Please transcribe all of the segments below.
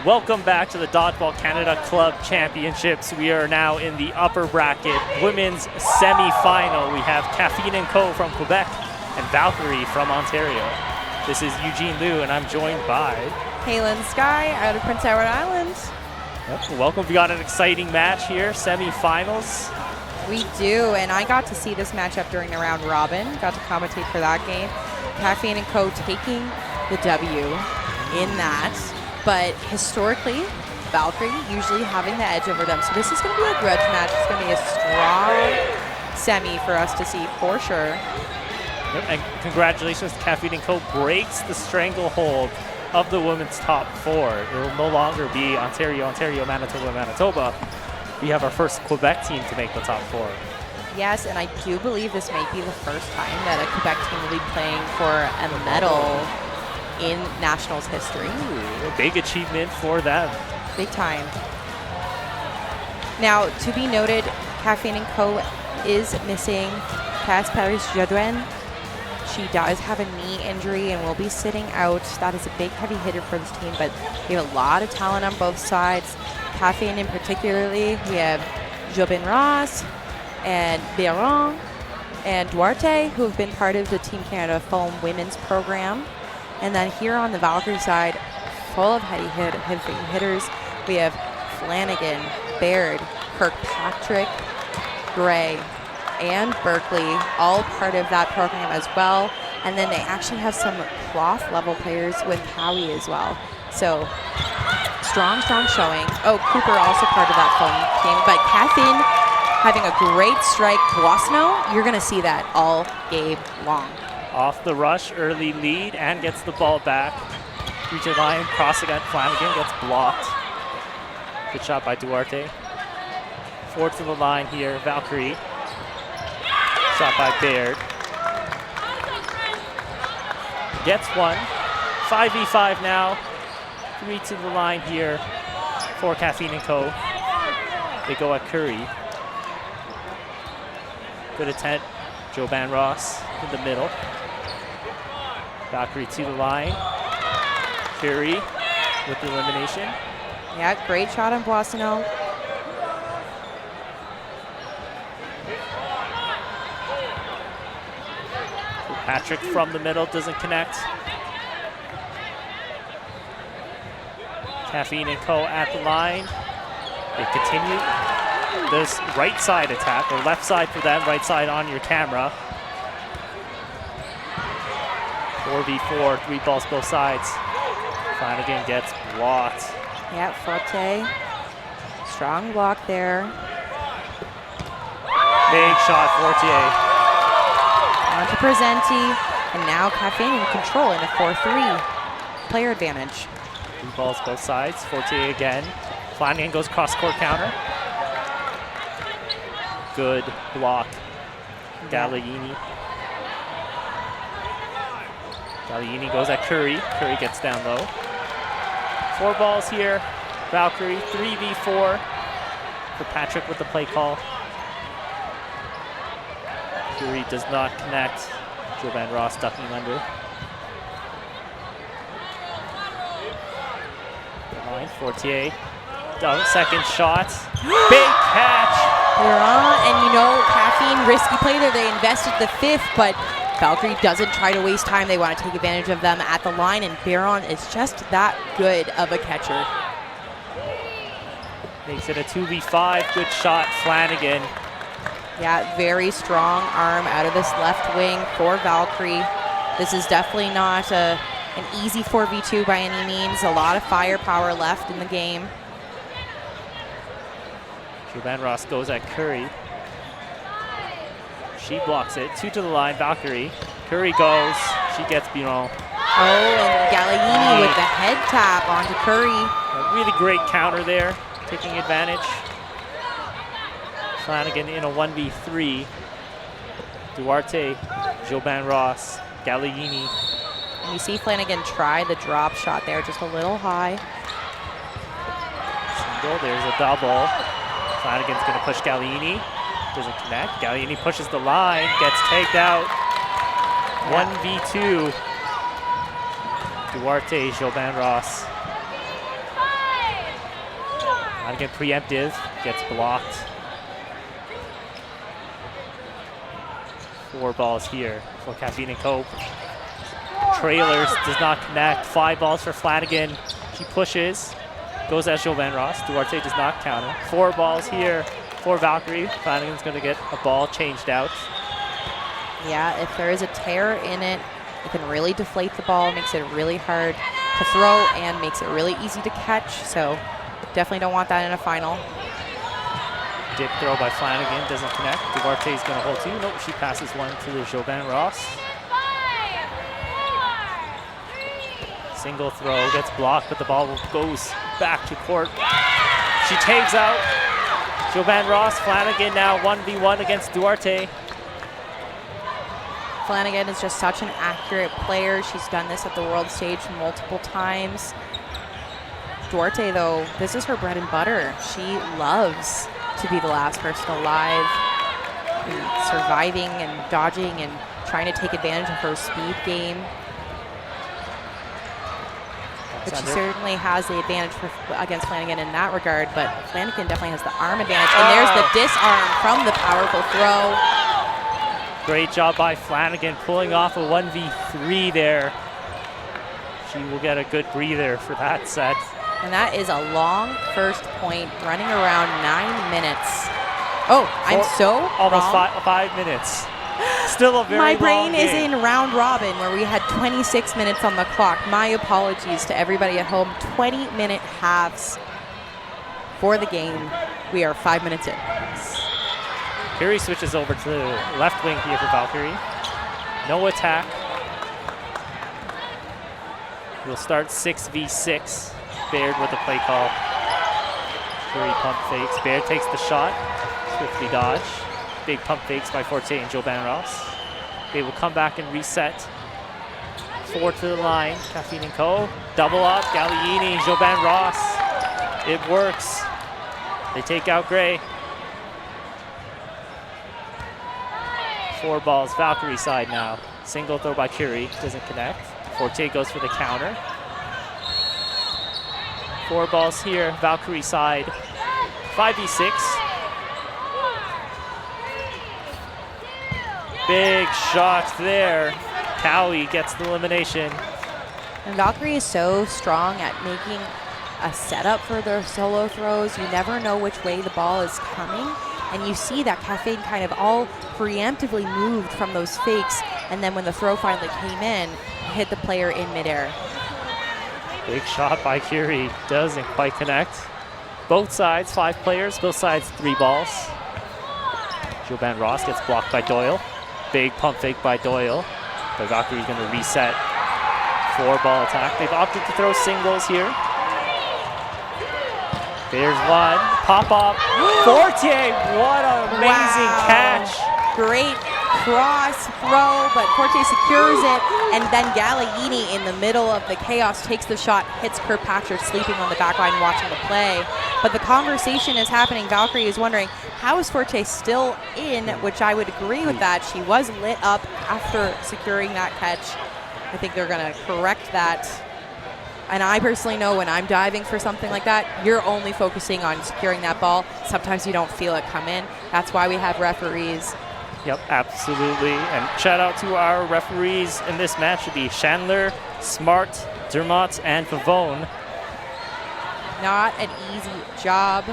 Welcome back to the Dodgeball Canada Club Championships. We are now in the upper bracket women's semi-final. We have Kaffeine & Co. from Quebec and Valkyrie from Ontario. This is Eugene Liu, and I'm joined by Halen Sky out of Prince Edward Island. Yep, welcome. We got an exciting match here, semi-finals. We do, and I got to see this matchup during the round robin. Got to commentate for that game. Kaffeine & Co. taking the W in that. But historically, Valkyrie usually having the edge over them. So this is going to be a grudge match. It's going to be a strong semi for us to see for sure. Yep, and congratulations, Kaffeine & Co. breaks the stranglehold of the women's top four. It will no longer be Ontario, Ontario, Manitoba, Manitoba. We have our first Quebec team to make the top four. Yes, and I do believe this might be the first time that a Quebec team will be playing for a medal in Nationals history. Ooh, a big achievement for them. Big time. Now, to be noted, Kaffeine & Co. is missing Cass Paris-Jadouin. She does have a knee injury and will be sitting out. That is a big heavy hitter for this team, but we have a lot of talent on both sides. Kaffeine in particularly, we have Jobin Ross and Biron and Duarte, who have been part of the Team Canada Foam women's program. And then here on the Valkyrie side, full of heavy hitters, we have Flanagan, Baird, Kirkpatrick, Gray, and Berkeley, all part of that program as well. And then they actually have some cloth level players with Howie as well. So strong showing. Oh, Cooper also part of that foam team. But Kaffeine having a great strike. Boissonneau, you're going to see that all game long. Off the rush, early lead, and gets the ball back. Reaching line, cross against Flanagan, gets blocked. Good shot by Duarte. Forward to the line here, Valkyrie. Shot by Baird. Gets one. 5v5 now. 3 to the line here for Kaffeine & Co. They go at Curry. Good attempt. Joban Ross in the middle. Valkyrie to the line. Curry with the elimination. Yeah, great shot on Boissonneau. Patrick from the middle doesn't connect. Kaffeine & Co. at the line. They continue this right side attack, or left side for them, right side on your camera. 4v4, 3 balls both sides. Flanagan gets blocked. Yeah, Forte. Strong block there. Big shot, Fortier. On to Presenti, and now Kaffeine in control in a 4-3 player advantage. 3 balls both sides. Fortier again. Flanagan goes cross-court counter. Good block. Galliini. Galliini goes at Curry. Curry gets down low. 4 balls here. Valkyrie, 3v4 for Patrick with the play call. Curry does not connect. Joban Ross ducking under. Line, Fortier. Second shot. Big catch. They're on, and you know, Kaffeine, risky play there. They invested the 5th, but Valkyrie doesn't try to waste time. They want to take advantage of them at the line, and Baron is just that good of a catcher. Makes it a 2v5. Good shot, Flanagan. Yeah, very strong arm out of this left wing for Valkyrie. This is definitely not an easy 4v2 by any means. A lot of firepower left in the game. Joban Ross goes at Curry. She blocks it. 2 to the line, Valkyrie. Curry goes. She gets Biron. Oh, and Galliini with the head tap onto Curry. A really great counter there, taking advantage. Flanagan in a 1v3. Duarte, Joban Ross, Galliini. And you see Flanagan try the drop shot there, just a little high. Single, there's a double. Flanagan's gonna push Galliini. Doesn't connect. Galliini pushes the line, gets tagged out. Yeah. 1v2. Duarte, Joban Ross. Flanagan preemptive, gets blocked. 4 balls here for Kaffeine and Co. Trailers, does not connect. 5 balls for Flanagan. She pushes, goes at Jovan Ross. Duarte does not counter. 4 balls here for Valkyrie. Flanagan's going to get a ball changed out. Yeah, if there is a tear in it, it can really deflate the ball, makes it really hard to throw, and makes it really easy to catch. So definitely don't want that in a final. Dip throw by Flanagan, doesn't connect. Duarte's going to hold 2. Nope, she passes one to the Jovan Ross. Single throw, gets blocked, but the ball goes back to court. She tags out Jovan Ross. Flanagan now 1v1 against Duarte. Flanagan is just such an accurate player. She's done this at the world stage multiple times. Duarte, though, this is her bread and butter. She loves to be the last person alive, and surviving and dodging and trying to take advantage of her speed game. But she certainly has the advantage against Flanagan in that regard, but Flanagan definitely has the arm advantage. And there's the disarm from the powerful throw. Great job by Flanagan pulling off a 1v3 there. She will get a good breather for that set. And that is a long first point, running around 9 minutes. Oh, I'm so almost wrong. 5 minutes. Still a very My brain long is game. in round robin where we had 26 minutes on the clock. My apologies to everybody at home. 20-minute halves for the game. We are 5 minutes in. Curie switches over to the left wing here for Valkyrie. No attack. We'll start 6v6. Baird with the play call. Curie pump fakes. Baird takes the shot. Swiftly dodge. Big pump fakes by Forte and Jovan Ross. They will come back and reset. 4 to the line. Kaffeine and Co. Double up. Galliini, Jovan Ross. It works. They take out Gray. 4 balls. Valkyrie side now. Single throw by Curie. Doesn't connect. Forte goes for the counter. 4 balls here. Valkyrie side. 5v6. Big shot there. Cowie gets the elimination. And Valkyrie is so strong at making a setup for their solo throws. You never know which way the ball is coming. And you see that Kaffeine kind of all preemptively moved from those fakes. And then when the throw finally came in, hit the player in midair. Big shot by Curie. Doesn't quite connect. Both sides, 5 players. Both sides, 3 balls. Jovan Ross gets blocked by Doyle. Big pump fake by Doyle. But Valkyrie's going to reset. 4-ball attack. They've opted to throw singles here. There's one. Pop up. Forte. What an amazing catch. Great cross throw, but Forte secures it. And then Galliini in the middle of the chaos takes the shot, hits Kirkpatrick sleeping on the back line watching the play. But the conversation is happening. Valkyrie is wondering, how is Forte still in? Which I would agree with that. She was lit up after securing that catch. I think they're going to correct that. And I personally know when I'm diving for something like that, you're only focusing on securing that ball. Sometimes you don't feel it come in. That's why we have referees. Yep, absolutely. And shout out to our referees in this match. Should be Chandler, Smart, Dermott, and Pavone. Not an easy job.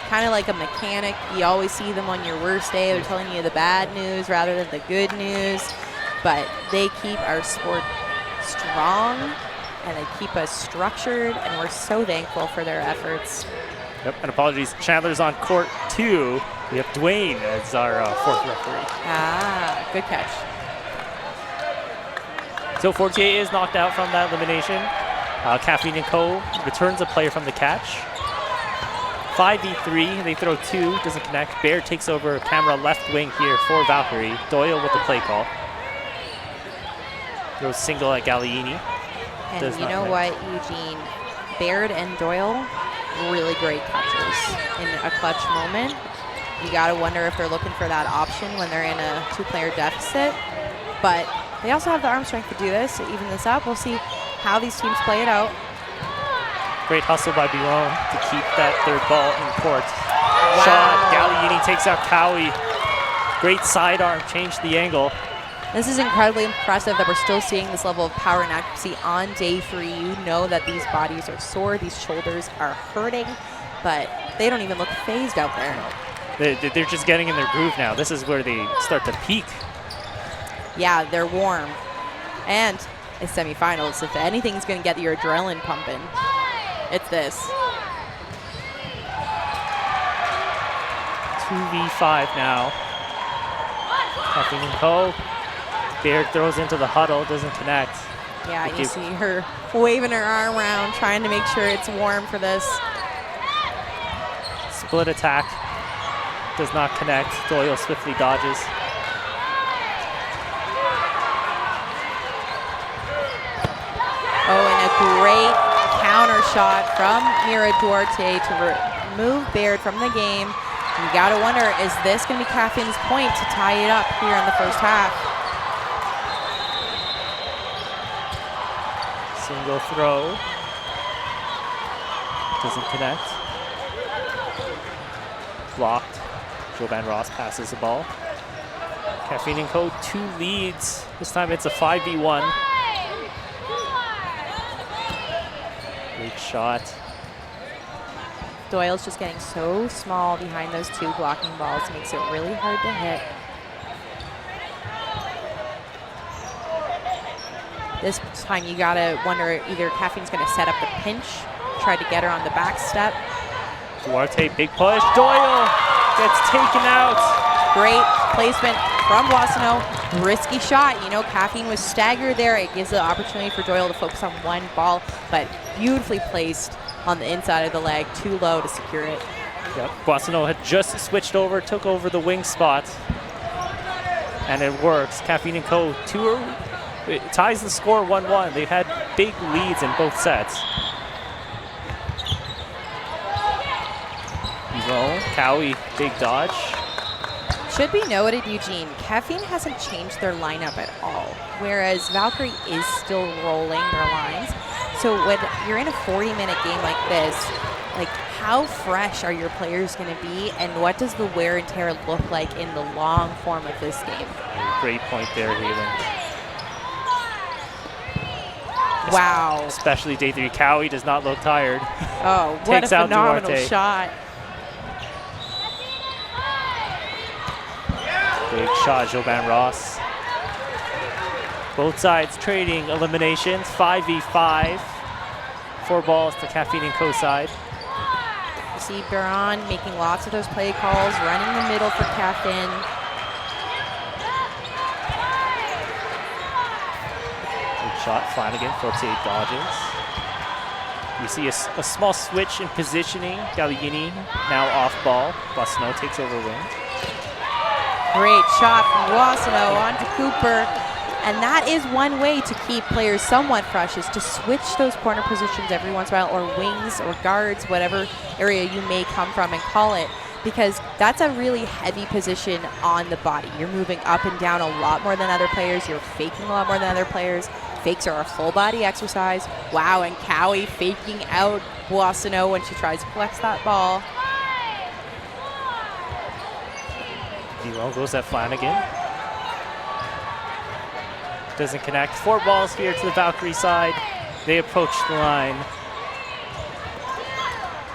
Kind of like a mechanic. You always see them on your worst day. They're telling you the bad news rather than the good news. But they keep our sport strong, and they keep us structured, and we're so thankful for their efforts. Yep, and apologies. Chandler's on court 2. We have Dwayne as our 4th referee. Ah, good catch. So Fortier is knocked out from that elimination. Kaffeine and Co. returns a player from the catch. 5v3, they throw 2, doesn't connect. Baird takes over camera left wing here for Valkyrie. Doyle with the play call. Throws single at Galliini. And you know what, Eugene? Baird and Doyle, really great catches in a clutch moment. You got to wonder if they're looking for that option when they're in a 2-player deficit. But they also have the arm strength to do this, to even this up. We'll see how these teams play it out. Great hustle by Biron to keep that third ball in court. Wow. Shot. Galliini takes out Cowie. Great sidearm, changed the angle. This is incredibly impressive that we're still seeing this level of power and accuracy on day 3. You know that these bodies are sore, these shoulders are hurting, but they don't even look phased out there. They're just getting in their groove now. This is where they start to peak. Yeah, they're warm. And it's semifinals. If anything's going to get your adrenaline pumping, it's this. 2v5 now. Kaffeine and Co. Baird throws into the huddle, doesn't connect. Yeah, you see her waving her arm around, trying to make sure it's warm for this. Split attack. Does not connect. Doyle swiftly dodges. Oh, and a great counter shot from Mira Duarte to remove Baird from the game. You gotta wonder, is this gonna be Kaffeine's point to tie it up here in the first half? Single throw. Doesn't connect. Blocked. Joban Ross passes the ball. Kaffeine and Co. 2 leads. This time it's a 5v1. Great shot. Doyle's just getting so small behind those 2 blocking balls. Makes it really hard to hit. This time you gotta wonder, either Kaffeine's gonna set up the pinch, try to get her on the back step. Duarte, big push. Doyle gets taken out. Great placement from Boissonneau. Risky shot. You know, Kaffeine was staggered there. It gives the opportunity for Doyle to focus on one ball, but beautifully placed on the inside of the leg, too low to secure it. Yep. Boissonneau had just switched over, took over the wing spot, and it works. Kaffeine and Co. It ties the score 1-1. They've had big leads in both sets. Cowie, big dodge. Should be noted, Eugene, Kaffeine hasn't changed their lineup at all, whereas Valkyrie is still rolling their lines. So when you're in a 40-minute game like this, like, how fresh are your players going to be, and what does the wear and tear look like in the long form of this game? Great point there, Hayden. Wow. Especially day 3. Cowie does not look tired. Oh, what a phenomenal Duarte. shot. Big shot, Joban Ross. Both sides trading eliminations, 5v5. 4 balls to Kaffeine and Co. side. You see Biron making lots of those play calls, running the middle for Kaffeine. Good shot, Flanagan, Fortier dodges. You see a small switch in positioning. Galliini now off ball. Boissonneau takes over wing. Great shot from Boissonneau onto Cooper. And that is one way to keep players somewhat fresh, is to switch those corner positions every once in a while, or wings or guards, whatever area you may come from and call it, because that's a really heavy position on the body. You're moving up and down a lot more than other players. You're faking a lot more than other players. Fakes are a full body exercise. Wow, and Cowie faking out Boissonneau when she tries to flex that ball. D-Roll goes at Flanagan. Doesn't connect. 4 balls here to the Valkyrie side. They approach the line.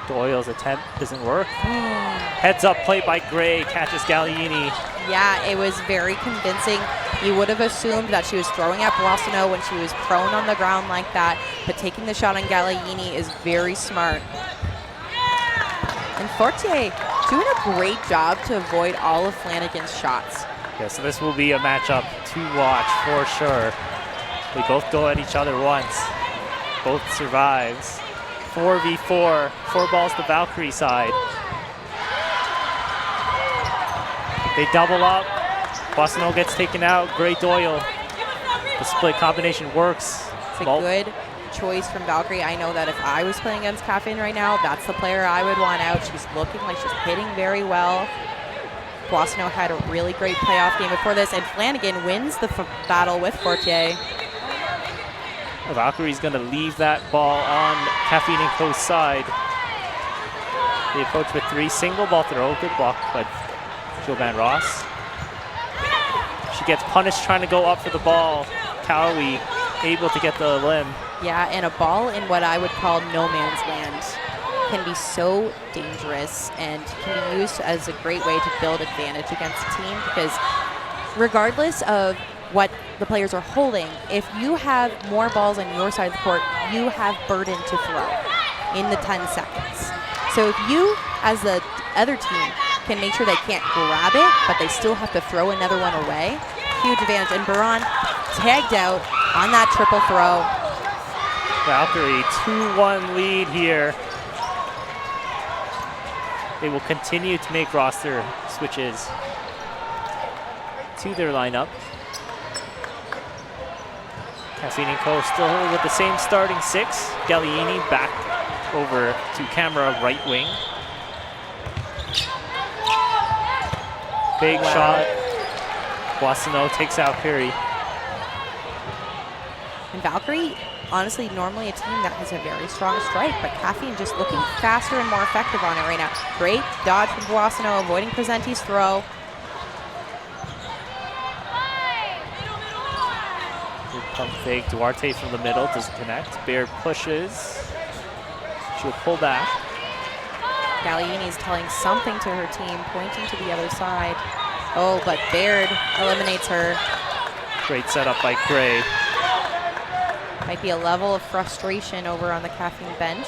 Doyle's attempt doesn't work. Heads up play by Gray, catches Galliini. Yeah, it was very convincing. You would have assumed that she was throwing at Boissonneau when she was prone on the ground like that, but taking the shot on Galliini is very smart. And Fortier doing a great job to avoid all of Flanagan's shots. Yeah, so this will be a matchup to watch for sure. They both go at each other once. Both survives. 4v4, 4 balls to Valkyrie side. They double up. Boissonneau gets taken out. Gray Doyle. The split combination works. It's a good choice from Valkyrie. I know that if I was playing against Kaffeine right now, that's the player I would want out. She's looking like she's hitting very well. Boissonneau had a really great playoff game before this, and Flanagan wins the battle with Fortier. Valkyrie's going to leave that ball on Kaffeine & Co.'s side. They approach with 3, single ball throw, good block by Joban Ross. She gets punished trying to go up for the ball. Cowie able to get the limb. Yeah, and a ball in what I would call no man's land can be so dangerous and can be used as a great way to build advantage against a team, because regardless of what the players are holding, if you have more balls on your side of the court, you have burden to throw in the 10 seconds. So if you, as the other team, can make sure they can't grab it, but they still have to throw another one away, huge advantage. And Baron tagged out on that triple throw. Valkyrie, 2-1 lead here. They will continue to make roster switches to their lineup. Kaffeine & Co. still with the same starting 6. Gallieni back over to camera right wing. Big shot. Boissonneau takes out Curry. And Valkyrie, honestly, normally a team that has a very strong strike, but Kaffeine just looking faster and more effective on it right now. Great dodge from Boissonneau, avoiding Presenti's throw. Good pump fake. Duarte from the middle, doesn't connect. Baird pushes. She'll pull back. Gallieni is telling something to her team, pointing to the other side. Oh, but Baird eliminates her. Great setup by Gray. Might be a level of frustration over on the Kaffeine bench.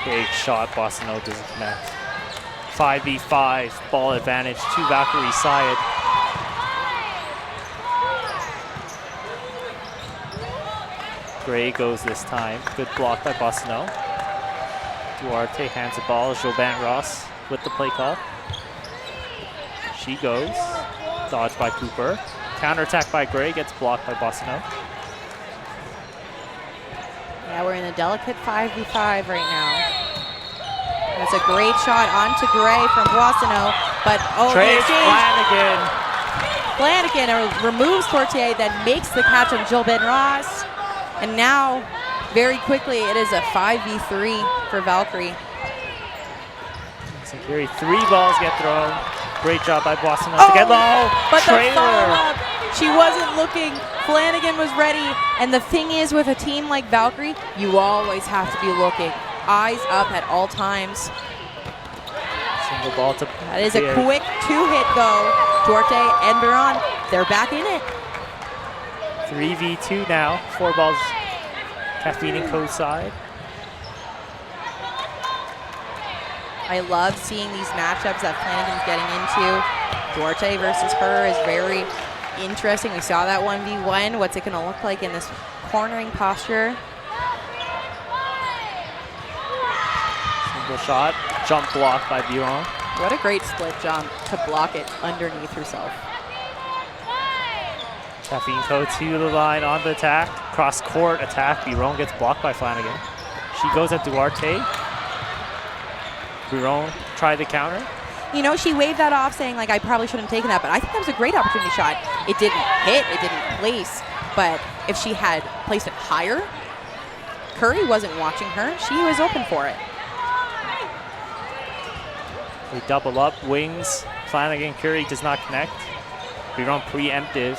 Big shot, Boissonneau doesn't connect. 5v5, ball advantage to Valkyrie's side. Gray goes this time. Good block by Boissonneau. Duarte hands the ball. Joban Ross with the play call. She goes. Dodged by Cooper. Counterattack by Gray. Gets blocked by Boissonneau. Yeah, we're in a delicate 5v5 right now. That's a great shot onto Gray from Boissonneau. But, oh, Trace Flanagan removes Fortier, then makes the catch on Jill Ben Ross. And now, very quickly, it is a 5v3 for Valkyrie. Valkyrie, 3 balls get thrown. Great job by Boissonneau to get low. But Trailer. the follow-up, she wasn't looking. Flanagan was ready. And the thing is, with a team like Valkyrie, you always have to be looking. Eyes up at all times. Single ball to That is a quick 2-hit go. Duarte and Baron, they're back in it. 3v2 now. 4 balls. Kaffeine & Co. side. I love seeing these matchups that Flanagan's getting into. Duarte versus her is very interesting. We saw that 1v1. What's it going to look like in this cornering posture? Single shot. Jump block by Biron. What a great split jump to block it underneath herself. Kaffeine Co. to the line on the attack. Cross court attack. Biron gets blocked by Flanagan. She goes at Duarte. Biron tried the counter. You know, she waved that off saying, like, I probably shouldn't have taken that, but I think that was a great opportunity shot. It didn't hit, it didn't place, but if she had placed it higher, Curry wasn't watching her. She was open for it. They double up, wings. Flanagan, Curry does not connect. Biron preemptive.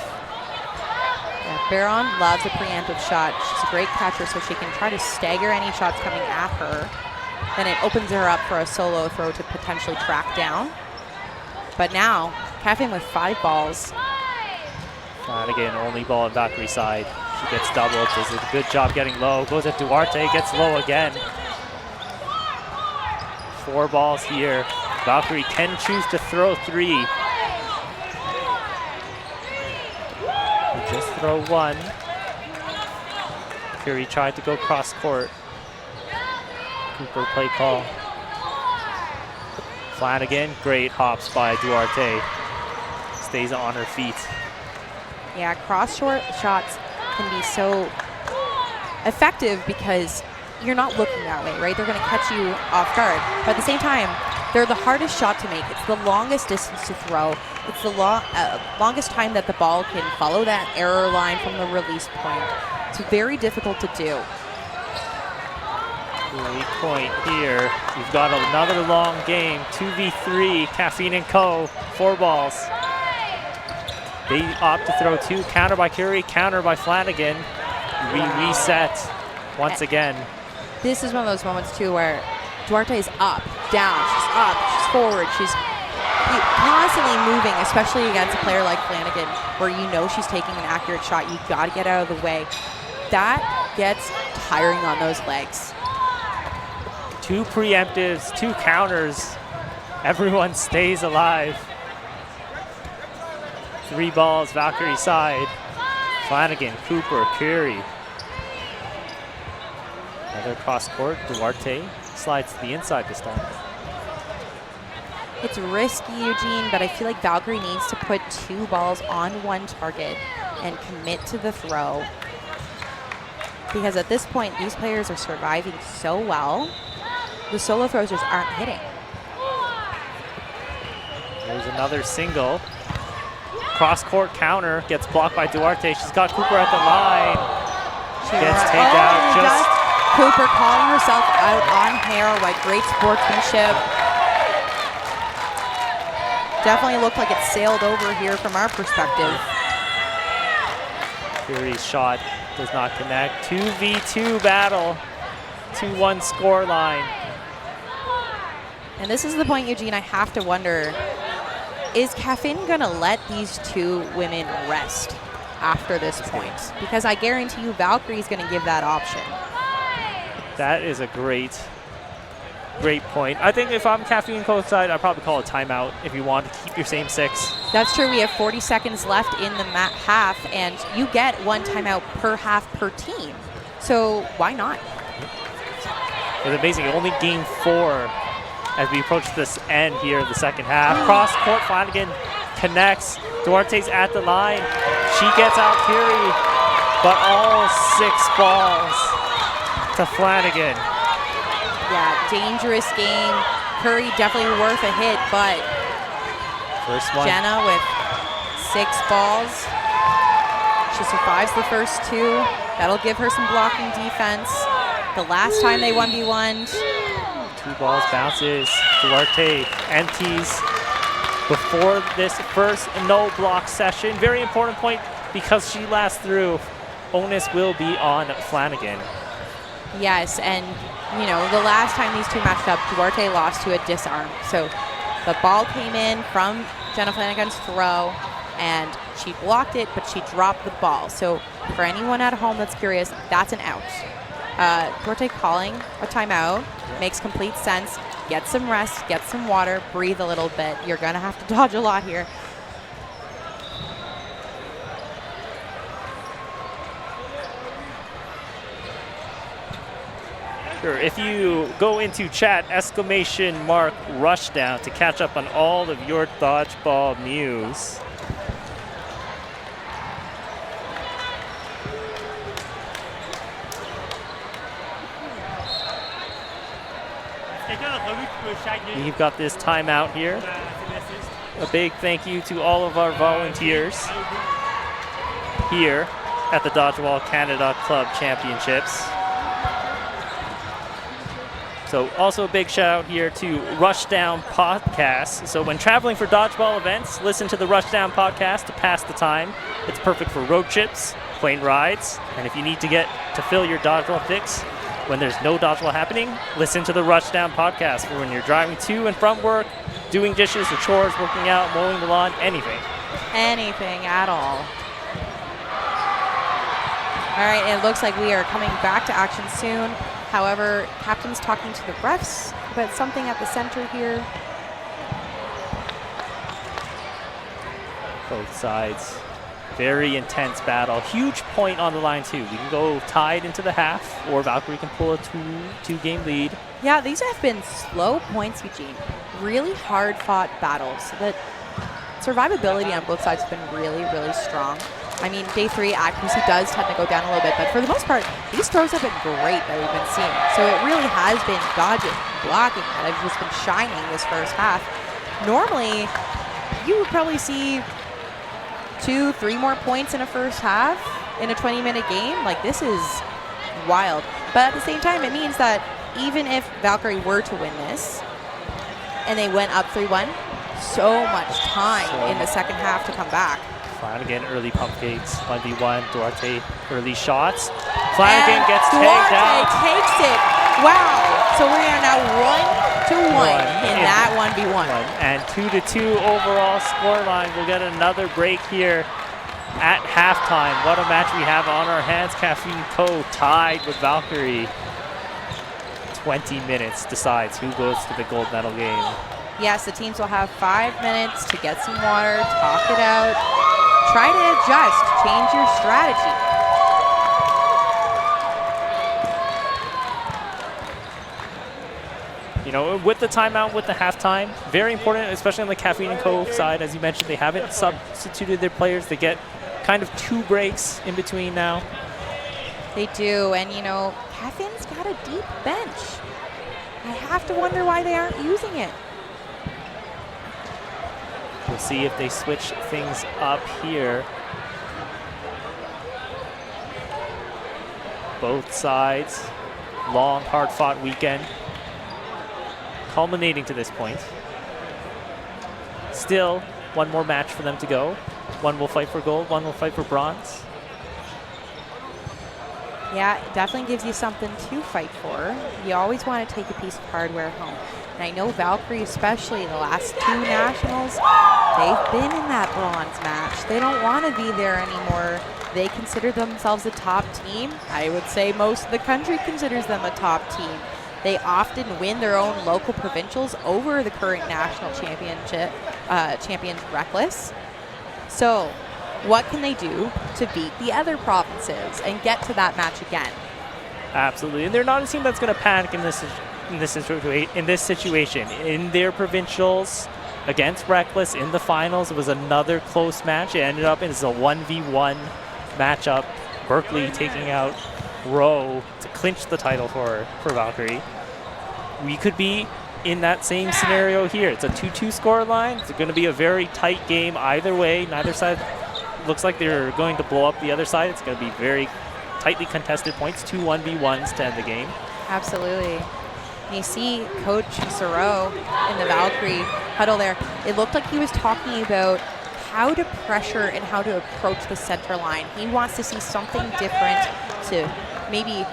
Yeah, Baron loves a preemptive shot. She's a great catcher, so she can try to stagger any shots coming at her. Then it opens her up for a solo throw to potentially track down. But now, Kaffeine with 5 balls. Flanagan, only ball on Valkyrie side. She gets doubled, does a good job getting low. Goes at Duarte, gets low again. 4 balls here. Valkyrie can choose to throw 3. They just throw 1. Curry tried to go cross court. Cooper play call. Flanagan, great hops by Duarte. Stays on her feet. Yeah, cross short shots can be so effective because you're not looking that way, right? They're going to catch you off guard. But at the same time, They're the hardest shot to make. It's the longest distance to throw. It's the longest time that the ball can follow that error line from the release point. It's very difficult to do. Weak point here. You've got another long game. 2v3, Kaffeine and Co. 4 balls. They opt to throw 2. Counter by Curie, counter by Flanagan. Reset once again. This is one of those moments, too, where Duarte is up, down, she's up, she's forward, she's constantly moving, especially against a player like Flanagan, where you know she's taking an accurate shot. You got to get out of the way. That gets tiring on those legs. 2 preemptives, 2 counters. Everyone stays alive. 3 balls, Valkyrie side. Flanagan, Cooper, Curie. Another cross court, Duarte slides to the inside this time. It's risky, Eugene, but I feel like Valkyrie needs to put 2 balls on 1 target and commit to the throw. Because at this point, these players are surviving so well. The solo throws just aren't hitting. There's another single. Cross-court counter gets blocked by Duarte. She's got Cooper at the line. She gets taken out. Cooper calling herself out on hair. Like great sportsmanship. Definitely looked like it sailed over here from our perspective. Curie's shot does not connect. 2v2 battle. 2-1 score line. And this is the point, Eugene, I have to wonder, is Kaffeine going to let these 2 women rest after this point? Because I guarantee you Valkyrie's going to give that option. That is a great point. I think if I'm Kaffeine coach side, I'd probably call a timeout if you want to keep your same 6. That's true. We have 40 seconds left in the half, and you get 1 timeout per half per team. So why not? It's amazing. Only game 4 as we approach this end here in the second half. Cross court, Flanagan connects. Duarte's at the line. She gets out Curie, but all 6 balls to Flanagan. Yeah, dangerous game. Curry definitely worth a hit, but first one. Jenna with 6 balls. She survives the first 2. That'll give her some blocking defense. The last time they 1v1'd. 2 balls bounces. Duarte empties before this first no block session. Very important point because she lasts through. Onus will be on Flanagan. Yes, and you know, the last time these 2 matched up, Duarte lost to a disarm. So the ball came in from Jenna Flanagan's throw, and she blocked it, but she dropped the ball. So for anyone at home that's curious, that's an out. Duarte calling a timeout makes complete sense. Get some rest, get some water, breathe a little bit. You're going to have to dodge a lot here. Sure, if you go into chat, ! Rushdown to catch up on all of your dodgeball news. We've got this timeout here. A big thank you to all of our volunteers here at the Dodgeball Canada Club Championships. So also a big shout out here to Rushdown Podcast. So when traveling for dodgeball events, listen to the Rushdown Podcast to pass the time. It's perfect for road trips, plane rides, and if you need to get to fill your dodgeball fix when there's no dodgeball happening, listen to the Rushdown Podcast for when you're driving to and from work, doing dishes or chores, working out, mowing the lawn, anything. Anything at all. All right, it looks like we are coming back to action soon. However, captain's talking to the refs about something at the center here. Both sides, very intense battle. Huge point on the line too. We can go tied into the half, or Valkyrie can pull a two-game lead. Yeah, these have been slow points, Eugene. Really hard-fought battles. The survivability on both sides has been really, really strong. I mean, day 3 accuracy does tend to go down a little bit, but for the most part, these throws have been great that we've been seeing. So it really has been dodging, blocking that have just been shining this first half. Normally, you would probably see 2-3 more points in a first half in a 20-minute game. Like, this is wild. But at the same time, it means that even if Valkyrie were to win this and they went up 3-1, so much time in the second half to come back. Flanagan early pump fakes, 1v1, Duarte early shots. Flanagan gets tagged out. Duarte takes it. Wow. So we're now 1-1 in that 1v1. And 2-2 overall scoreline. We'll get another break here at halftime. What a match we have on our hands. Kaffeine Co. tied with Valkyrie. 20 minutes decides who goes to the gold medal game. Yes, the teams will have 5 minutes to get some water, talk it out, try to adjust, change your strategy. You know, with the timeout, with the halftime, very important, especially on the Kaffeine & Co. side. As you mentioned, they haven't substituted their players. They get kind of 2 breaks in between now. They do, and you know, Caffeine's got a deep bench. I have to wonder why they aren't using it. We'll see if they switch things up here. Both sides, long, hard-fought weekend, culminating to this point. Still, one more match for them to go. One will fight for gold, one will fight for bronze. Yeah, it definitely gives you something to fight for. You always want to take a piece of hardware home. And I know Valkyrie, especially the last 2 nationals, they've been in that bronze match. They don't want to be there anymore. They consider themselves a top team. I would say most of the country considers them a top team. They often win their own local provincials over the current national championship, champion Reckless. So what can they do to beat the other provinces and get to that match again? Absolutely, and they're not a team that's going to panic in this situation. In their provincials against Reckless in the finals, it was another close match. It ended up as a 1v1 matchup. Berkeley taking out Rowe to clinch the title for Valkyrie. We could be in that same scenario here. It's a 2-2 score line. It's going to be a very tight game either way. Neither side looks like they're going to blow up the other side. It's going to be very tightly contested points, 2 1v1s to end the game. Absolutely. And you see Coach Soreau in the Valkyrie huddle there. It looked like he was talking about how to pressure and how to approach the center line. He wants to see something different to maybe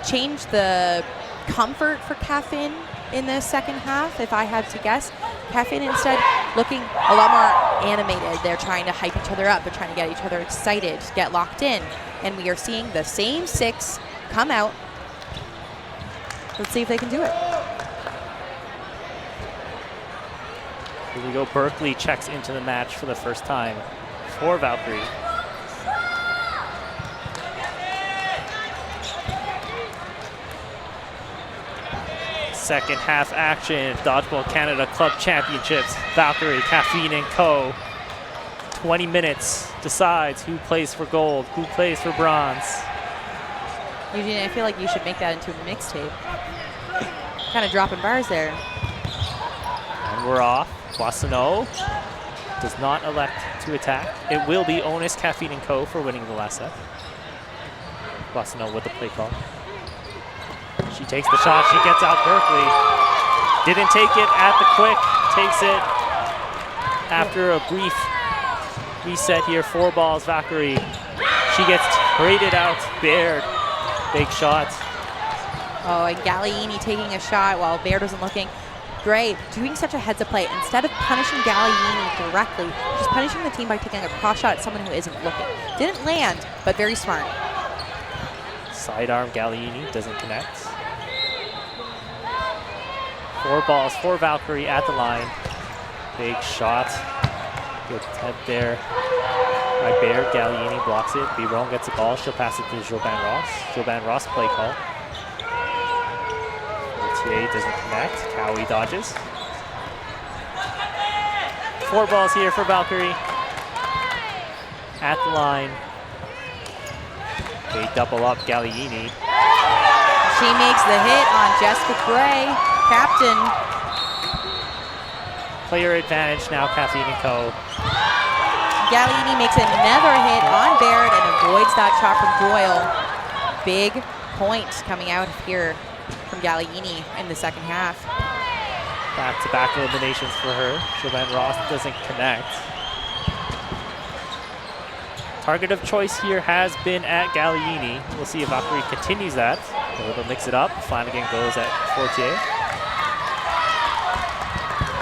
change the comfort for Kaffeine in the second half, if I had to guess. Kaffeine instead looking a lot more animated. They're trying to hype each other up. They're trying to get each other excited, get locked in. And we are seeing the same 6 come out. Let's see if they can do it. Here we go. Berkeley checks into the match for the first time for Valkyrie. Second half action, Dodgeball Canada Club Championships, Valkyrie, Kaffeine & Co. 20 minutes decides who plays for gold, who plays for bronze. Eugene, I feel like you should make that into a mixtape. Kind of dropping bars there. And we're off. Boissonneau does not elect to attack. It will be onus Kaffeine & Co. for winning the last set. Boissonneau with the play call. She takes the shot, she gets out Berkeley. Didn't take it at the quick, takes it after a brief reset here. 4 balls, Valkyrie. She gets traded out, Baird. Big shot. Oh, and Galliini taking a shot while Baird wasn't looking. Gray doing such a heads-up play. Instead of punishing Galliini directly, just punishing the team by taking a cross shot at someone who isn't looking. Didn't land, but very smart. Sidearm Galliini doesn't connect. 4 balls for Valkyrie at the line. Big shot. Good head there by Baird. Galliini blocks it. Biron gets the ball. She'll pass it to Joban Ross. Joban Ross play call. TA doesn't connect. Cowie dodges. 4 balls here for Valkyrie. At the line. They double up Galliini. She makes the hit on Jessica Gray, captain. Player advantage now, Kaffeine and Co. Galliini makes another hit on Barrett and avoids that shot from Doyle. Big point coming out here from Galliini in the second half. Back-to-back eliminations for her. Jovan Ross doesn't connect. Target of choice here has been at Galliini. We'll see if Valkyrie continues that. They'll mix it up. Flanagan goes at Fortier.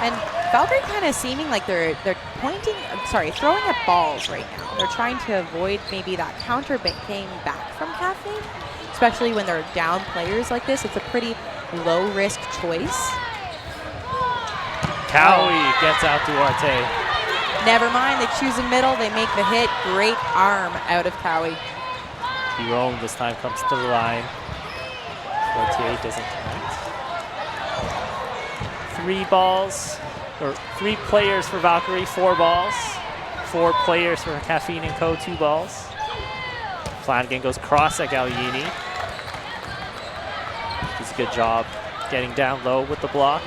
And Valkyrie kind of seeming like they're throwing at balls right now. They're trying to avoid maybe that counter game back from Kaffeine, especially when they're down players like this. It's a pretty low-risk choice. Cowie gets out Duarte. Never mind, they choose a middle, they make the hit. Great arm out of Cowie. Jerome this time comes to the line. Fortier doesn't connect. 3 players for Valkyrie, 4 balls. 4 players for Kaffeine and Co, 2 balls. Flanagan goes cross at Galliini. Does a good job getting down low with the block.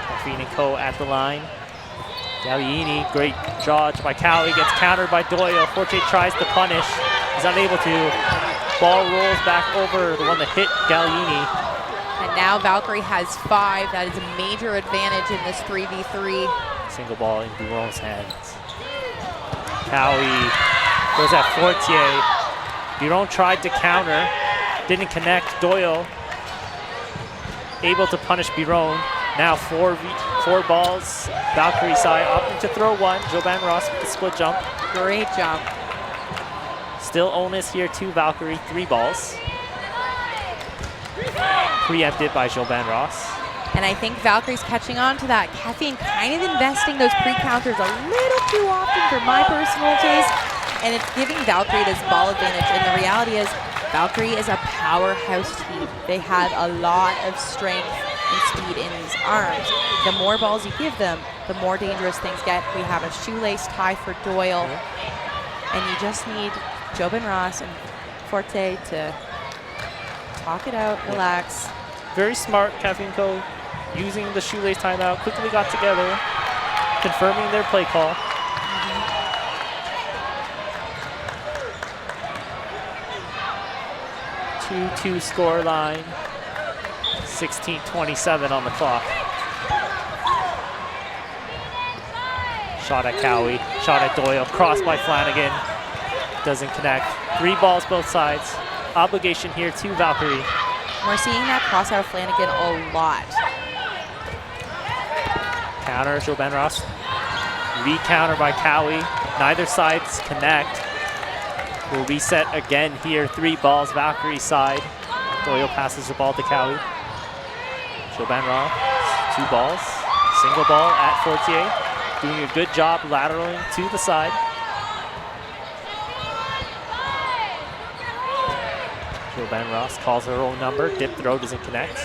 Kaffeine and Co at the line. Galliini, great dodge by Cowie, gets countered by Doyle. Fortier tries to punish, is unable to. Ball rolls back over the one that hit Galliini. And now Valkyrie has 5. That is a major advantage in this 3v3. Single ball in Duron's hands. Cowie goes at Fortier. Duron tried to counter, didn't connect. Doyle able to punish Biron. Now 4 balls. Valkyrie side opting to throw 1. Jovan Ross with the split jump. Great jump. Still onus here to Valkyrie. 3 balls. Preempted by Jovan Ross. And I think Valkyrie's catching on to that. Kaffeine kind of investing those pre-counters a little too often for my personal taste. And it's giving Valkyrie this ball advantage. And the reality is, Valkyrie is a powerhouse team. They have a lot of strength and speed in these arms. The more balls you give them, the more dangerous things get. We have a shoelace tie for Doyle. And you just need Jovan Ross and Forte to talk it out, relax. Very smart, Kaffeine Co. Using the shoelace timeout, quickly got together, confirming their play call. 2-2 score line. 16:27 on the clock. Shot at Cowie, shot at Doyle, crossed by Flanagan. Doesn't connect. 3 balls both sides. Obligation here to Valkyrie. We're seeing that cross out of Flanagan a lot. Counter, Jovan Ross. Re-counter by Cowie. Neither sides connect. We'll reset again here. 3 balls, Valkyrie side. Doyle passes the ball to Cowie. Jovan Ross, 2 balls. Single ball at Fortier. Doing a good job lateraling to the side. Jovan Ross calls her own number. Dip throw doesn't connect.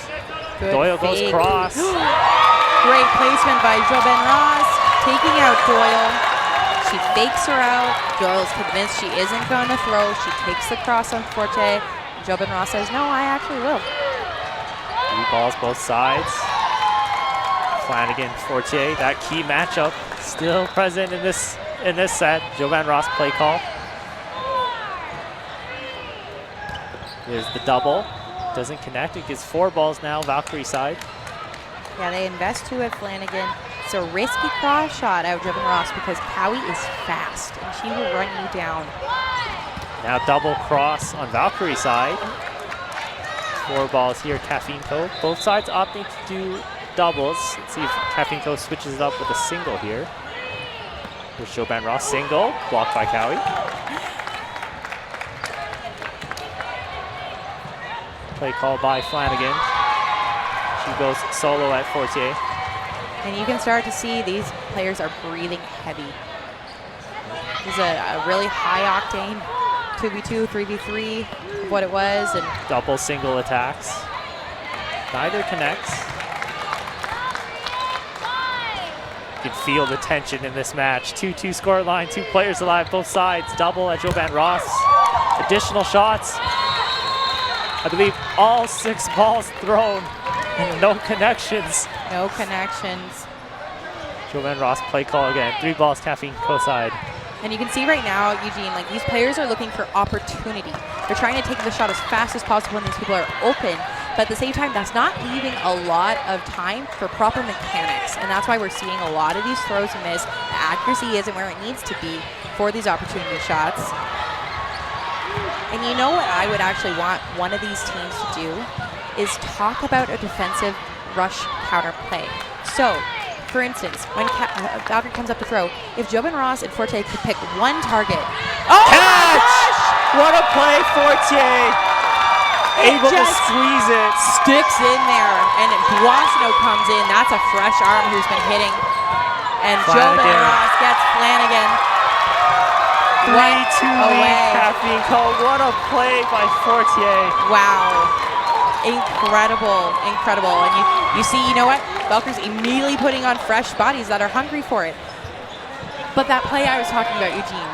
Good Doyle fake. goes cross. Great placement by Jovan Ross, taking out Doyle. She fakes her out. Doyle's convinced she isn't going to throw. She takes the cross on Forte. Jovan Ross says, no, I actually will. 3 balls both sides. Flanagan, Fortier, that key matchup still present in this set. Jovan Ross play call. There's the double. Doesn't connect. It gives 4 balls now, Valkyrie side. Yeah, they invest to it, Flanagan. It's a risky cross shot out of Jovan Ross because Cowie is fast and she will run you down. Now double cross on Valkyrie side. 4 balls here, Kaffeine Co. Both sides opting to do doubles. Let's see if Kaffeine Co. switches it up with a single here. Here's Jovan Ross, single, blocked by Cowie. Play call by Flanagan. She goes solo at Fortier. And you can start to see these players are breathing heavy. This is a really high octane 2v2, 3v3 of what it was. And double single attacks. Neither connects. can feel the tension in this match. 2-2 score line, 2 players alive, both sides. Double at Jovan Ross. Additional shots. I believe all 6 balls thrown and no connections. No connections. Jovan Ross play call again. 3 balls, Kaffeine co-side. And you can see right now, Eugene, like these players are looking for opportunity. They're trying to take the shot as fast as possible when these people are open. But at the same time, that's not leaving a lot of time for proper mechanics. And that's why we're seeing a lot of these throws miss. The accuracy isn't where it needs to be for these opportunity shots. And you know what I would actually want one of these teams to do is talk about a defensive rush counter play. So, for instance, when Valkyrie comes up to throw, if Jovan Ross and Forte could pick one target. Oh my gosh! What a play, Fortier! Able to squeeze it. Sticks in there, and Boissonneau comes in. That's a fresh arm who's been hitting. And Jovan Ross gets Flanagan. 3-2 lead, Kaffeine Co. What a play by Fortier. Wow. Incredible, incredible. And you see, you know what? Valkyrie's immediately putting on fresh bodies that are hungry for it. But that play I was talking about, Eugene,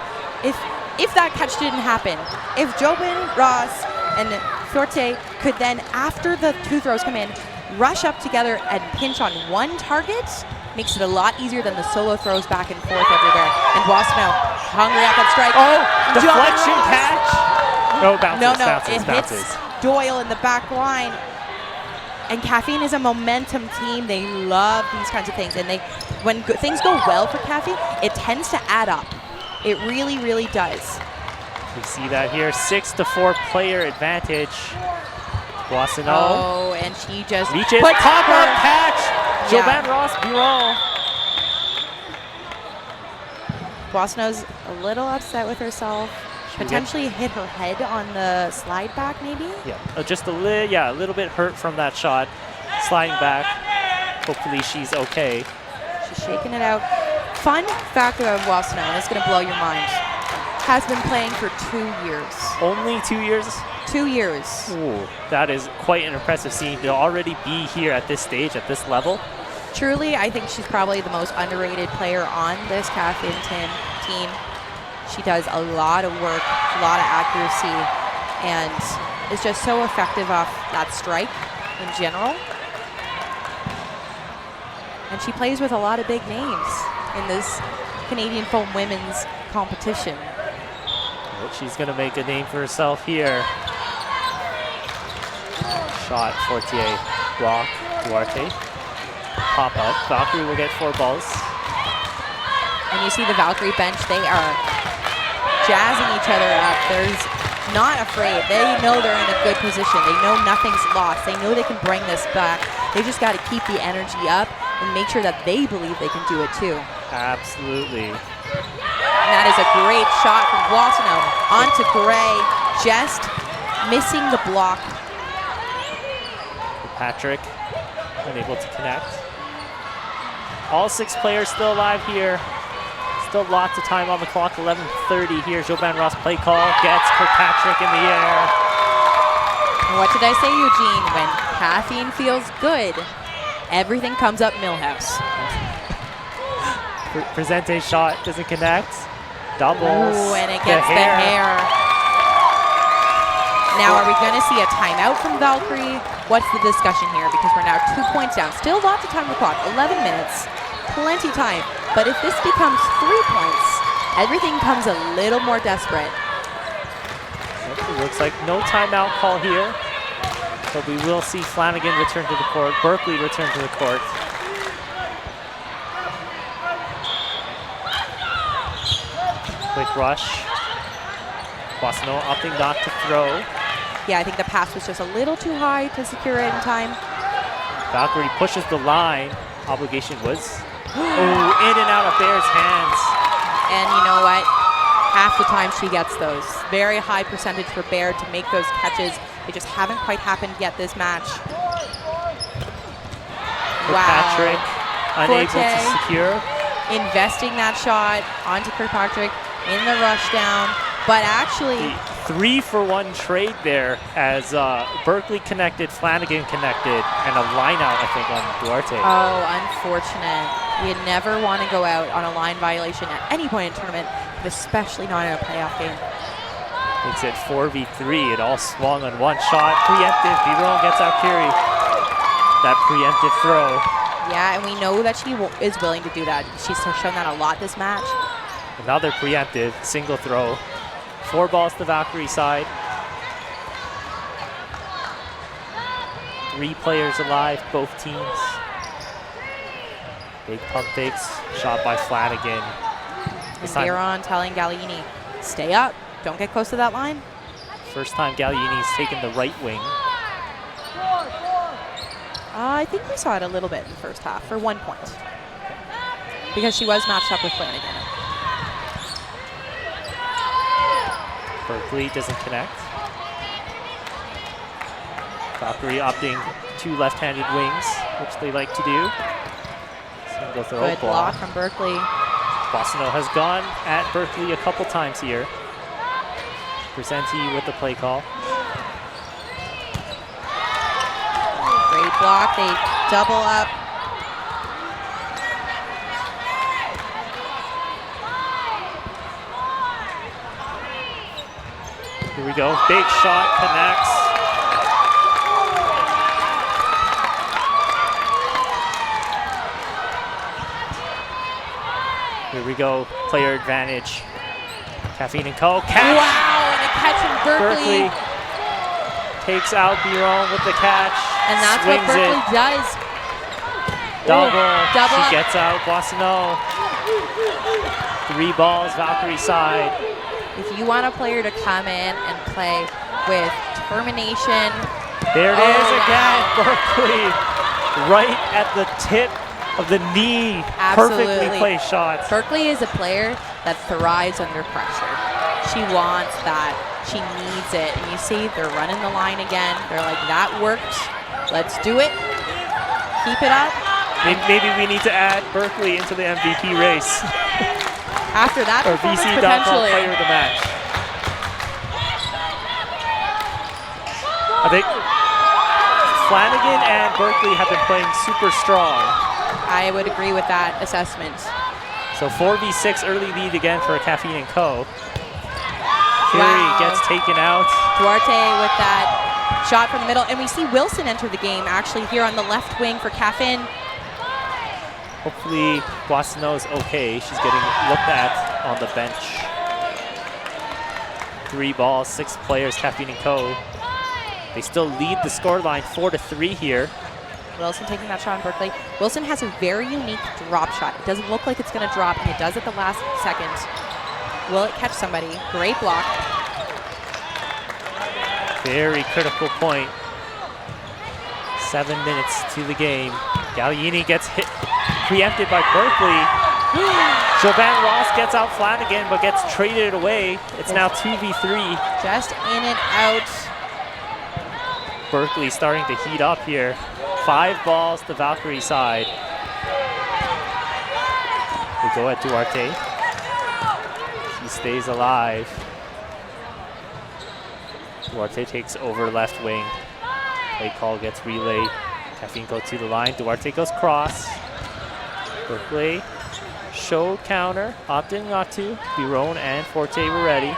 if that catch didn't happen, if Jovan Ross and Forte could then, after the 2 throws come in, rush up together and pinch on one target, makes it a lot easier than the solo throws back and forth everywhere. And Boissonneau hungry at that strike. Oh, deflection catch. No, bounces, it hits Doyle in the back line. And Kaffeine is a momentum team. They love these kinds of things. And when things go well for Kaffeine, it tends to add up. It really, really does. We see that here, 6-4 player advantage. Boissonneau. Oh, and she just reaches, pop-up catch. Jovan Ross Bureau. Boissonneau's a little upset with herself. Potentially hit her head on the slide back, maybe? Yeah, just a little bit hurt from that shot. Sliding back. Hopefully she's okay. She's shaking it out. Fun fact about Boissonneau, and it's going to blow your mind. Has been playing for 2 years. Only 2 years? 2 years. Ooh, that is quite an impressive scene to already be here at this stage, at this level. Truly, I think she's probably the most underrated player on this Kaffeine team. She does a lot of work, a lot of accuracy, and is just so effective off that strike in general. And she plays with a lot of big names in this Canadian Foam Women's competition. Well, she's going to make a name for herself here. Shot, Fortier, block, Duarte. Pop up, Valkyrie will get 4 balls. And you see the Valkyrie bench, they are jazzing each other up. They're not afraid. They know they're in a good position. They know nothing's lost. They know they can bring this back. They just got to keep the energy up and make sure that they believe they can do it too. Absolutely. And that is a great shot from Boissonneau onto Gray, just missing the block. Patrick unable to connect. All 6 players still alive here. Still lots of time on the clock, 11:30 here. Jovan Ross play call, gets Kirkpatrick in the air. And what did I say, Eugene? When Kaffeine feels good, everything comes up Millhouse. Presente shot doesn't connect. Doubles. Ooh, and it gets the hair. Now, are we going to see a timeout from Valkyrie? What's the discussion here? Because we're now 2 points down. Still lots of time on the clock, 11 minutes. Plenty time. But if this becomes 3 points, everything comes a little more desperate. It looks like no timeout call here. But we will see Flanagan return to the court. Berkeley return to the court. Quick rush. Boissonneau opting not to throw. Yeah, I think the pass was just a little too high to secure it in time. Valkyrie pushes the line. Obligation was in and out of Bear's hands. And you know what? Half the time she gets those. Very high percentage for Bear to make those catches. They just haven't quite happened yet this match. Kirkpatrick unable to secure. Investing that shot onto Kirkpatrick in the rush down. But actually, 3-for-1 trade there as Berkeley connected, Flanagan connected, and a line out, I think, on Duarte. Oh, unfortunate. You never want to go out on a line violation at any point in the tournament, but especially not in a playoff game. Makes it 4v3. It all swung on one shot. Preemptive. Biron gets Valkyrie. That preemptive throw. Yeah, and we know that she is willing to do that. She's shown that a lot this match. Another preemptive single throw. 4 balls to Valkyrie side. 3 players alive, both teams. Big pump fakes, shot by Flanagan. And Biron telling Galliini, stay up, don't get close to that line. First time Galliini's taken the right wing. I think we saw it a little bit in the first half for 1 point. Because she was matched up with Flanagan. Berkeley doesn't connect. Valkyrie opting 2 left-handed wings, which they like to do. Single throw. Good block from Berkeley. Bossino has gone at Berkeley a couple times here. Presenti with the play call. Great block. They double up. Here we go. Big shot connects. Here we go. Player advantage. Kaffeine and Co. Catch. Wow, and a catch from Berkeley. Takes out Biron with the catch. And that's what Berkeley does. Double. Double She up. gets out. Boissonneau. 3 balls, Valkyrie side. If you want a player to come in and play with determination. There it is again. Berkeley right at the tip of the knee. Absolutely. Perfectly placed shots. Berkeley is a player that thrives under pressure. She wants that. She needs it. And you see they're running the line again. They're like, that worked. Let's do it. Keep it up. Maybe we need to add Berkeley into the MVP race. After that or performance, VC.com potentially. player of the match. I think Flanagan and Berkeley have been playing super strong. I would agree with that assessment. So 4v6 early lead again for Kaffeine and Co. Curie gets taken out. Duarte with that shot from the middle. And we see Wilson enter the game actually here on the left wing for Kaffeine. Hopefully Boissonneau's okay. She's getting looked at on the bench. 3 balls, 6 players, Kaffeine and Co. They still lead the scoreline 4-3 here. Wilson taking that shot on Berkeley. Wilson has a very unique drop shot. It doesn't look like it's going to drop, and it does at the last second. Will it catch somebody? Great block. Very critical point. 7 minutes to the game. Galliini gets hit, preempted by Berkeley. Jovan Ross gets out Flanagan, but gets traded away. It's now 2v3. Just in and out. Berkeley starting to heat up here. 5 balls to Valkyrie side. We go at Duarte. He stays alive. Duarte takes over left wing. Play call gets relayed. Kaffeine goes to the line. Duarte goes cross. Berkeley showed counter. Opting not to. Biron and Forte were ready.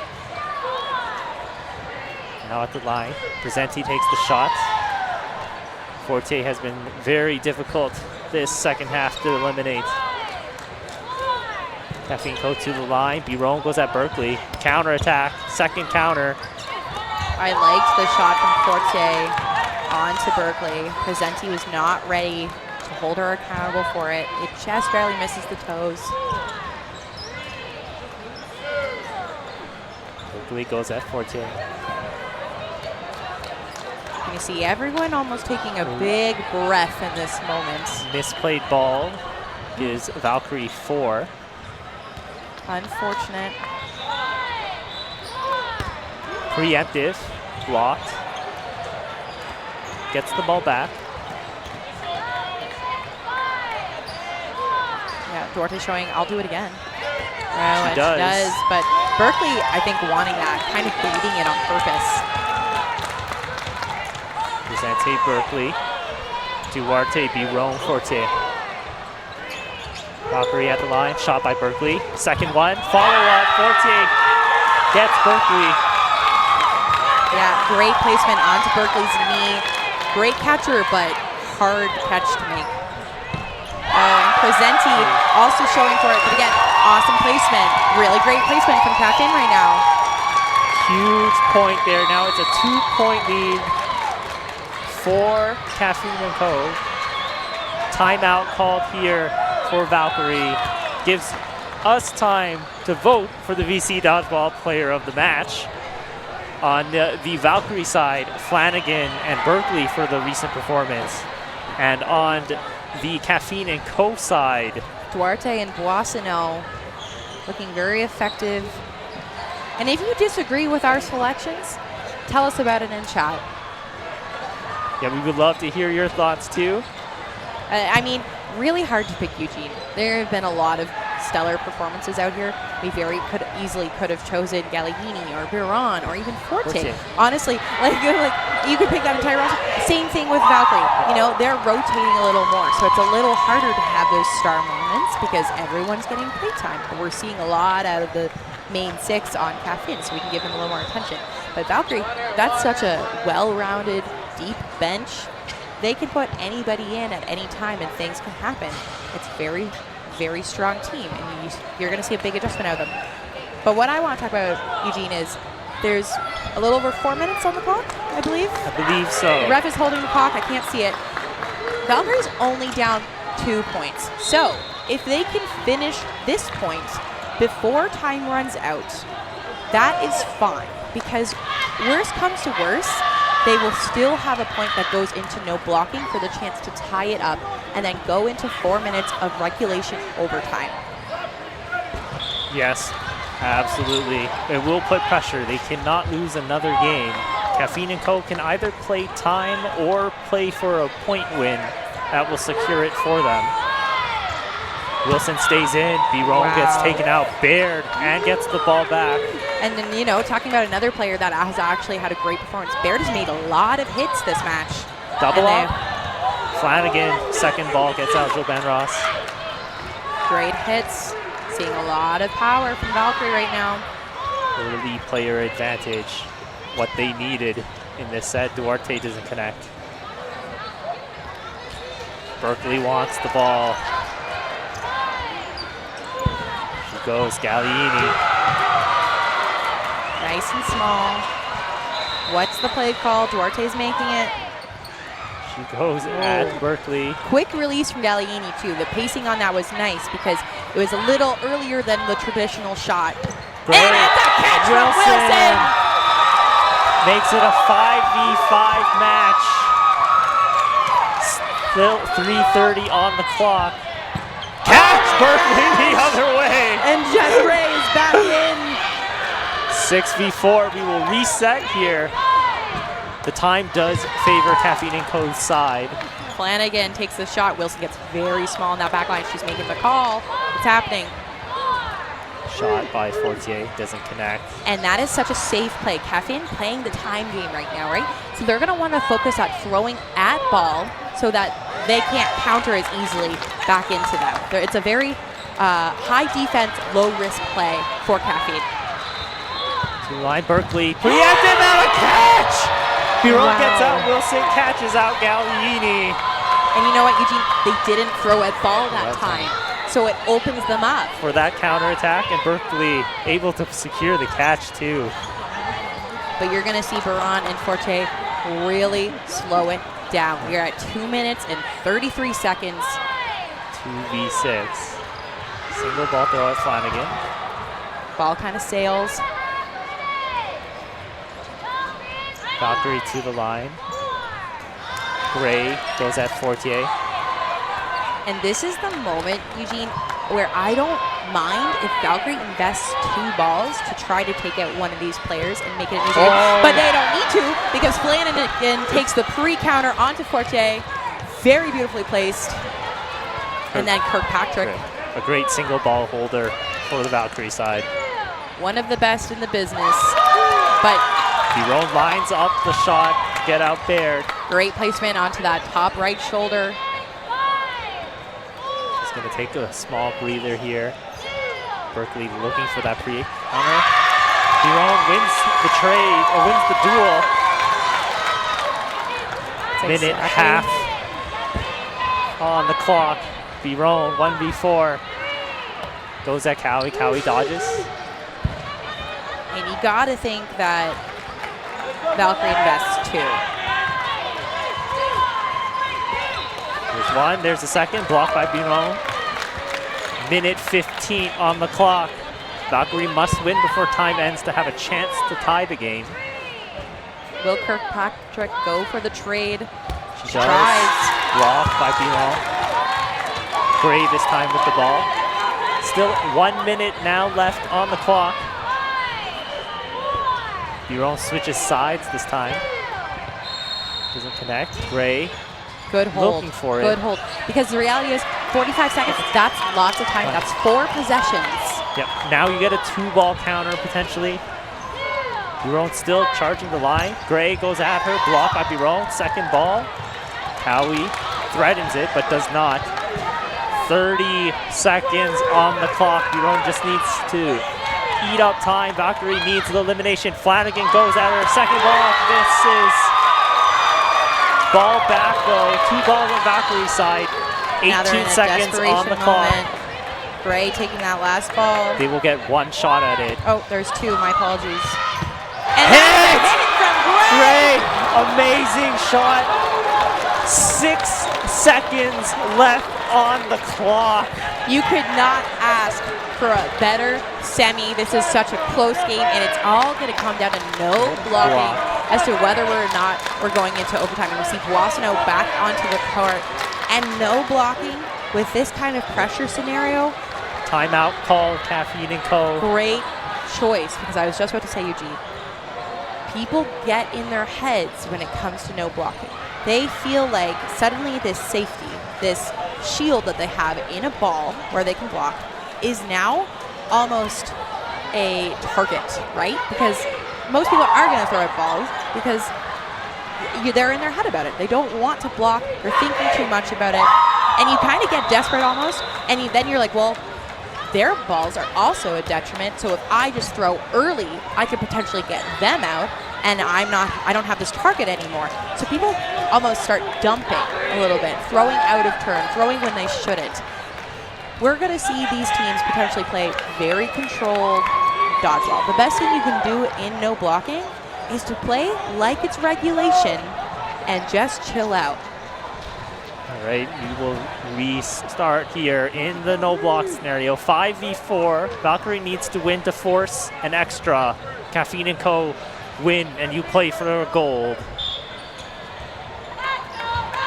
Now at the line. Presenti takes the shot. Forte has been very difficult this second half to eliminate. Kaffeine goes to the line. Biron goes at Berkeley. Counter attack. Second counter. I liked the shot from Forte onto Berkeley. Presenti was not ready to hold her accountable for it. It just barely misses the toes. Berkeley goes at Forte. You see everyone almost taking a big breath in this moment. Misplayed ball gives Valkyrie 4. Unfortunate. Preemptive, blocked. Gets the ball back. Yeah, Duarte showing, I'll do it again. She does. But Berkeley, I think, wanting that, kind of baiting it on purpose. Presente Berkeley. Duarte, Biron, Forte. Valkyrie at the line, shot by Berkeley. Second one, follow up, Forte gets Berkeley. Yeah, great placement onto Berkeley's knee. Great catcher, but hard catch to make. And Presenti also showing for it, but again, awesome placement. Really great placement from Kaffeine right now. Huge point there. Now it's a 2-point lead for Kaffeine and Co. Timeout called here for Valkyrie. Gives us time to vote for the VC Dodgeball Player of the Match. On the Valkyrie side, Flanagan and Berkeley for the recent performance. And on the Kaffeine and Co. side, Duarte and Boissonneau looking very effective. And if you disagree with our selections, tell us about it in chat. Yeah, we would love to hear your thoughts too. I mean, really hard to pick Eugene. There have been a lot of stellar performances out here. We very easily could have chosen Galliini or Biron or even Forte. Honestly, like you could pick that entire roster. Same thing with Valkyrie. You know, they're rotating a little more, so it's a little harder to have those star moments because everyone's getting playtime. We're seeing a lot out of the main six on Kaffeine, so we can give them a little more attention. But Valkyrie, that's such a well-rounded, deep bench. They can put anybody in at any time and things can happen. It's very, very strong team, and you're going to see a big adjustment out of them. But what I want to talk about, Eugene, is there's a little over 4 minutes on the clock, I believe. I believe so. The ref is holding the clock. I can't see it. Valkyrie's only down 2 points. So if they can finish this point before time runs out, that is fine, because worst comes to worst, they will still have a point that goes into no blocking for the chance to tie it up and then go into 4 minutes of regulation overtime. Yes, absolutely. It will put pressure. They cannot lose another game. Kaffeine and Co. can either play time or play for a point win that will secure it for them. Wilson stays in. Biron gets taken out. Baird and gets the ball back. And then, you know, talking about another player that has actually had a great performance, Baird has made a lot of hits this match. Double up. Flanagan, second ball, gets out Joe Benross. Great hits. Seeing a lot of power from Valkyrie right now. Early player advantage. What they needed in this set. Duarte doesn't connect. Berkeley wants the ball. She goes, Galliini. Nice and small. What's the play call? Duarte's making it. She goes at Berkeley. Quick release from Galliini, too. The pacing on that was nice because it was a little earlier than the traditional shot. Great. And it's a catch from Wilson! Makes it a 5v5 match. Still 3:30 on the clock. Catch Berkeley the other way. And Jess Ray is back in. 6v4, we will reset here. The time does favor Kaffeine and Co.'s side. Flanagan takes the shot. Wilson gets very small in that back line. She's making the call. It's happening. Shot by Fortier, doesn't connect. And that is such a safe play. Kaffeine playing the time game right now, right? So they're going to want to focus on throwing at ball so that they can't counter as easily back into them. It's a very high defense, low risk play for Kaffeine. Two-line Berkeley, preemptive and a catch! Biron gets out, Wilson catches out Galliini. And you know what, Eugene? They didn't throw at ball that time, so it opens them up. For that counterattack, and Berkeley able to secure the catch too. But you're going to see Biron and Forte really slow it down. We are at 2 minutes and 33 seconds. 2v6. Single ball throw at Flanagan. Ball kind of sails. Valkyrie to the line. Gray goes at Fortier. And this is the moment, Eugene, where I don't mind if Valkyrie invests 2 balls to try to take out one of these players and make it an easy game. But they don't need to because Flanagan takes the pre-counter onto Forte. Very beautifully placed. And then Kirkpatrick. A great single ball holder for the Valkyrie side. One of the best in the business, but Biron lines up the shot to get out bared. great placement onto that top right shoulder. Just going to take a small breather here. Berkeley looking for that pre-counter. Biron wins the trade, or wins the duel. Minute half on the clock. Biron 1v4. Goes at Cowie. Cowie dodges. And you gotta think that Valkyrie invests too. There's one, there's a second, blocked by Biron. Minute 15 on the clock. Valkyrie must win before time ends to have a chance to tie the game. Will Kirkpatrick go for the trade? She She does. tries. Blocked by Biron. Gray this time with the ball. Still 1 minute now left on the clock. Biron switches sides this time. Doesn't connect. Gray Good hold. looking for it. Good hold. Because the reality is 45 seconds, that's lots of time. That's 4 possessions. Yep. Now you get a 2-ball counter potentially. Biron still charging the line. Gray goes at her, blocked by Biron. Second ball. Cowie threatens it, but does not. 30 seconds on the clock. Biron just needs to eat up time. Valkyrie needs the elimination. Flanagan goes at her. Second ball. This is ball back though. 2 balls on Valkyrie's side. Now they're in 18 a seconds desperation on the clock. moment. Gray taking that last ball. They will get 1 shot at it. Oh, there's 2. My apologies. And Hit! that's a hit from Gray. Gray, amazing shot. 6 seconds left on the clock. You could not ask for a better semi. This is such a close game, and it's all going to come down to no blocking as to whether or not we're going into overtime. And we see Boissonneau back onto the court, and no blocking with this kind of pressure scenario. Timeout call, Kaffeine and Co. Great choice, because I was just about to say, Eugene, people get in their heads when it comes to no blocking. They feel like suddenly this safety, this shield that they have in a ball where they can block, is now almost a target, right? Because most people are going to throw at balls because they're in their head about it. They don't want to block. They're thinking too much about it. And you kind of get desperate almost. And then you're like, well, their balls are also a detriment. So if I just throw early, I could potentially get them out. And I don't have this target anymore. So people almost start dumping a little bit, throwing out of turn, throwing when they shouldn't. We're going to see these teams potentially play very controlled dodgeball. The best thing you can do in no blocking is to play like it's regulation and just chill out. All right, we will restart here in the no block scenario. 5v4. Valkyrie needs to win to force an extra. Kaffeine and Co. win, and you play for gold.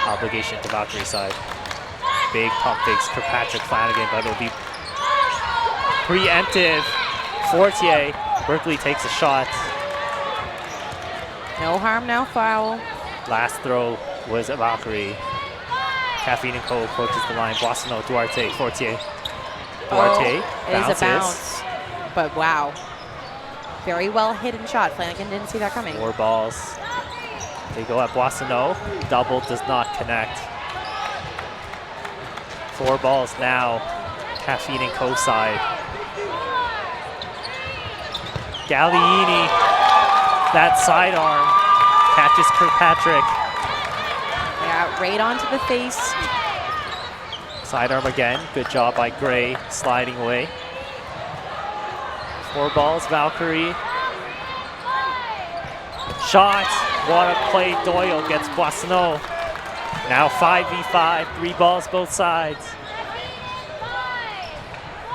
Obligation to Valkyrie side. Big pump fakes Kirkpatrick Flanagan, but it'll be preemptive. Fortier. Berkeley takes a shot. No harm, no foul. Last throw was a Valkyrie. Kaffeine and Co. approaches the line. Boissonneau, Duarte, Fortier. Duarte It is a bounce. But wow. Very well hidden shot. Flanagan didn't see that coming. 4 balls. They go at Boissonneau. Double does not connect. 4 balls now. Kaffeine and Co. side. Galliini, that sidearm, catches Kirkpatrick. Yeah, right onto the face. Sidearm again. Good job by Gray, sliding away. 4 balls, Valkyrie. Shot. What a play. Doyle gets Boissonneau. Now 5v5. 3 balls both sides.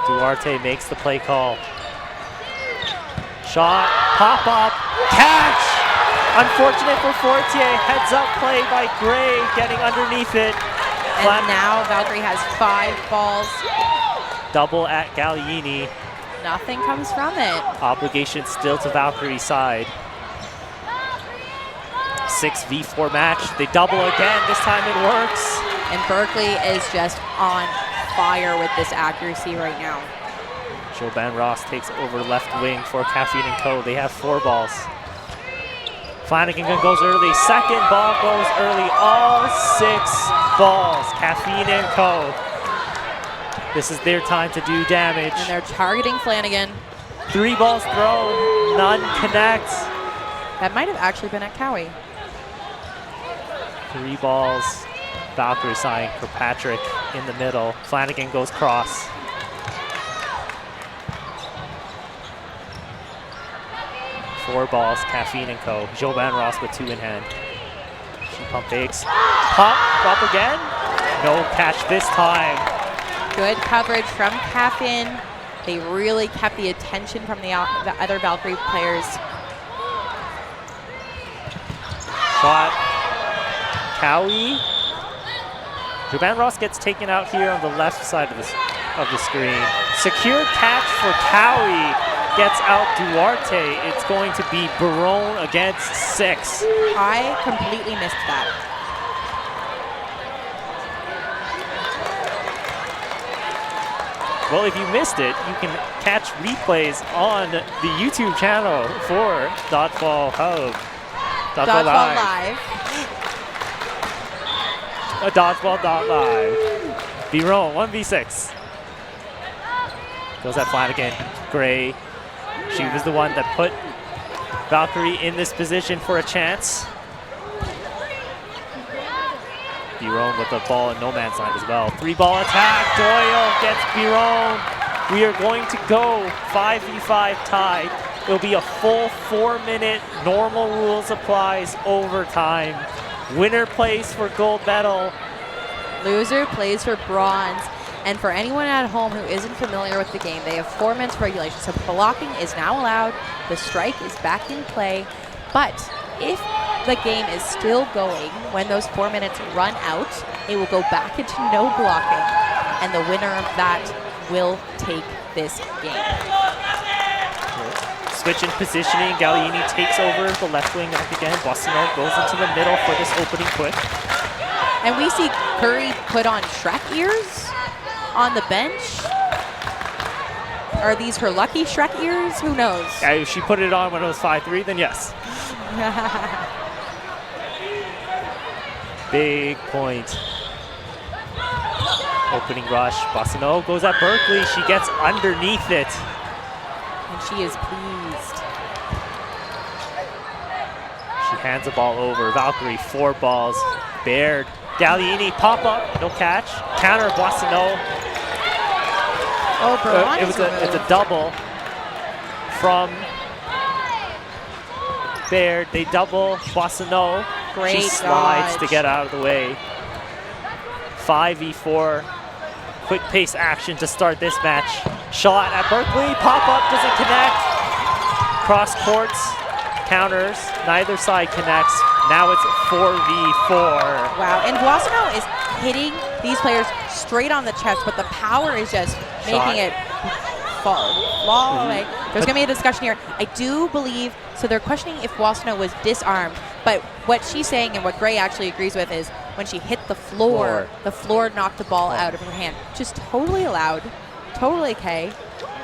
Duarte makes the play call. Shot. Pop up. Catch. Unfortunate for Fortier. Heads up play by Gray, getting underneath it. And now Valkyrie has 5 balls. Double at Galliini. Nothing comes from it. Obligation still to Valkyrie's side. 6v4 match. They double again. This time it works. And Berkeley is just on fire with this accuracy right now. Joban Ross takes over left wing for Caffeine and Co. They have 4 balls. Flanagan goes early. Second ball goes early. All 6 balls. Caffeine and Co. This is their time to do damage. And they're targeting Flanagan. 3 balls thrown. None connect. That might have actually been at Cowie. 3 balls. Valkyrie sign for Patrick in the middle. Flanagan goes cross. Four balls, Caffeine and Co. Joban Ross with 2 in hand. She pump fakes. Pump up again. No catch this time. Good coverage from Kaffeine. They really kept the attention from the other Valkyrie players. Shot. Cowie. Joban Ross gets taken out here on the left side of the screen. Secure catch for Cowie. Gets out Duarte. It's going to be Barone against 6. I completely missed that. Well, if you missed it, you can catch replays on the YouTube channel for Dodgeball Hub. Dodgeball Live. Dodgeball.live. Barone, 1v6. Goes at Flanagan. Gray. She was the one that put Valkyrie in this position for a chance. Barone with the ball in no man's land as well. 3-ball attack. Doyle gets Barone. We are going to go 5v5 tied. It'll be a full 4-minute normal rules applies overtime. Winner plays for gold medal. Loser plays for bronze. And for anyone at home who isn't familiar with the game, they have 4 minutes regulation. So blocking is now allowed. The strike is back in play. But if the game is still going when those 4 minutes run out, it will go back into no blocking. And the winner of that will take this game. Switch in positioning. Gallieni takes over the left wing back again. Bossino goes into the middle for this opening quick. And we see Curry put on Shrek ears on the bench. Are these her lucky Shrek ears? Who knows? Yeah, if she put it on when it was 5-3, then yes. Big point. Opening rush. Bossino goes at Berkeley. She gets underneath it. And she is pleased. She hands the ball over. Valkyrie, 4 balls. Baird. Gallieni, pop up. No catch. Counter, Bossino. Oh, Braun It's a double from Baird. They double Boissonneau. Great She slides dodge. to get out of the way. 5v4. Quick pace action to start this match. Shot at Berkeley. Pop up doesn't connect. Cross courts. Counters. Neither side connects. Now it's 4v4. Wow, and Boissonneau is hitting these players straight on the chest, but the power is just making it fall away. There's going to be a discussion here. I do believe, so they're questioning if Boissonneau was disarmed, but what she's saying and what Gray actually agrees with is when she hit the floor knocked the ball out of her hand. Just totally allowed, totally okay.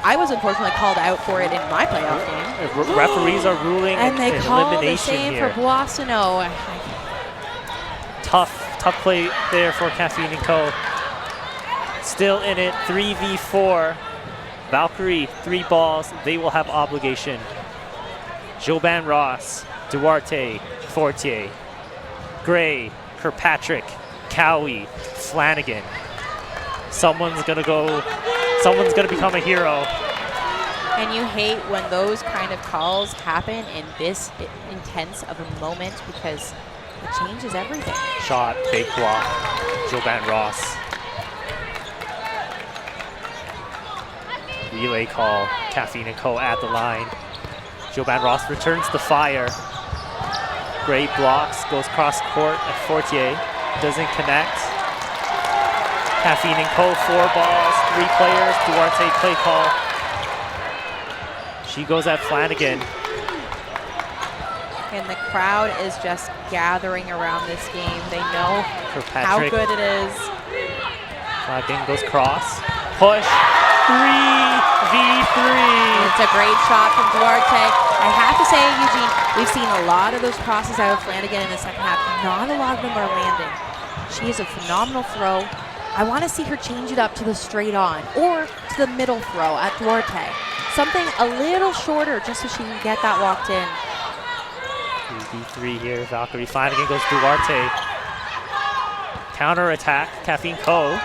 I was unfortunately called out for it in my playoff game. Referees are ruling and they an call the elimination same here. for Boissonneau. Tough play there for Caffeine and Co. Still in it, 3v4. Valkyrie, 3 balls. They will have obligation. Joban Ross, Duarte, Fortier, Gray, Kirkpatrick, Cowie, Flanagan. Someone's gonna become a hero. And you hate when those kind of calls happen in this intense of a moment because it changes everything. Shot, fake block, Joban Ross. Relay call, Caffeine and Co. at the line. Joban Ross returns the fire. Gray blocks, goes cross court at Fortier. Doesn't connect. Caffeine and Co. 4 balls, 3 players. Duarte play call. She goes at Flanagan. And the crowd is just gathering around this game. They know how Kirkpatrick. good it is. Flanagan goes cross. Push. 3v3. It's a great shot from Duarte. I have to say, Eugene, we've seen a lot of those crosses out of Flanagan in the second half. Not a lot of them are landing. She is a phenomenal throw. I want to see her change it up to the straight on or to the middle throw at Duarte. Something a little shorter just so she can get that walked in. 3v3 here. Valkyrie Flanagan goes Duarte. Counter attack, Kaffeine Co.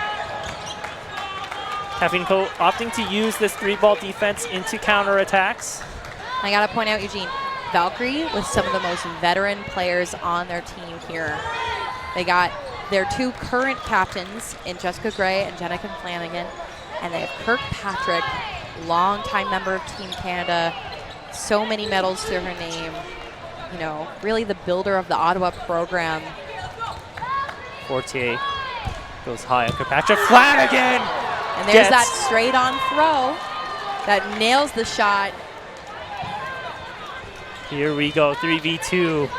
Kaffeine Co. opting to use this 3-ball defense into counter attacks. I got to point out, Eugene, Valkyrie with some of the most veteran players on their team here. They got their 2 current captains in Jessica Gray and Jenica Flanagan, and they have Kirkpatrick, longtime member of Team Canada, so many medals to her name. You know, really the builder of the Ottawa program. Fortier goes high on Kirkpatrick. Flanagan! And there's that straight on throw that nails the shot. Here we go, 3v2.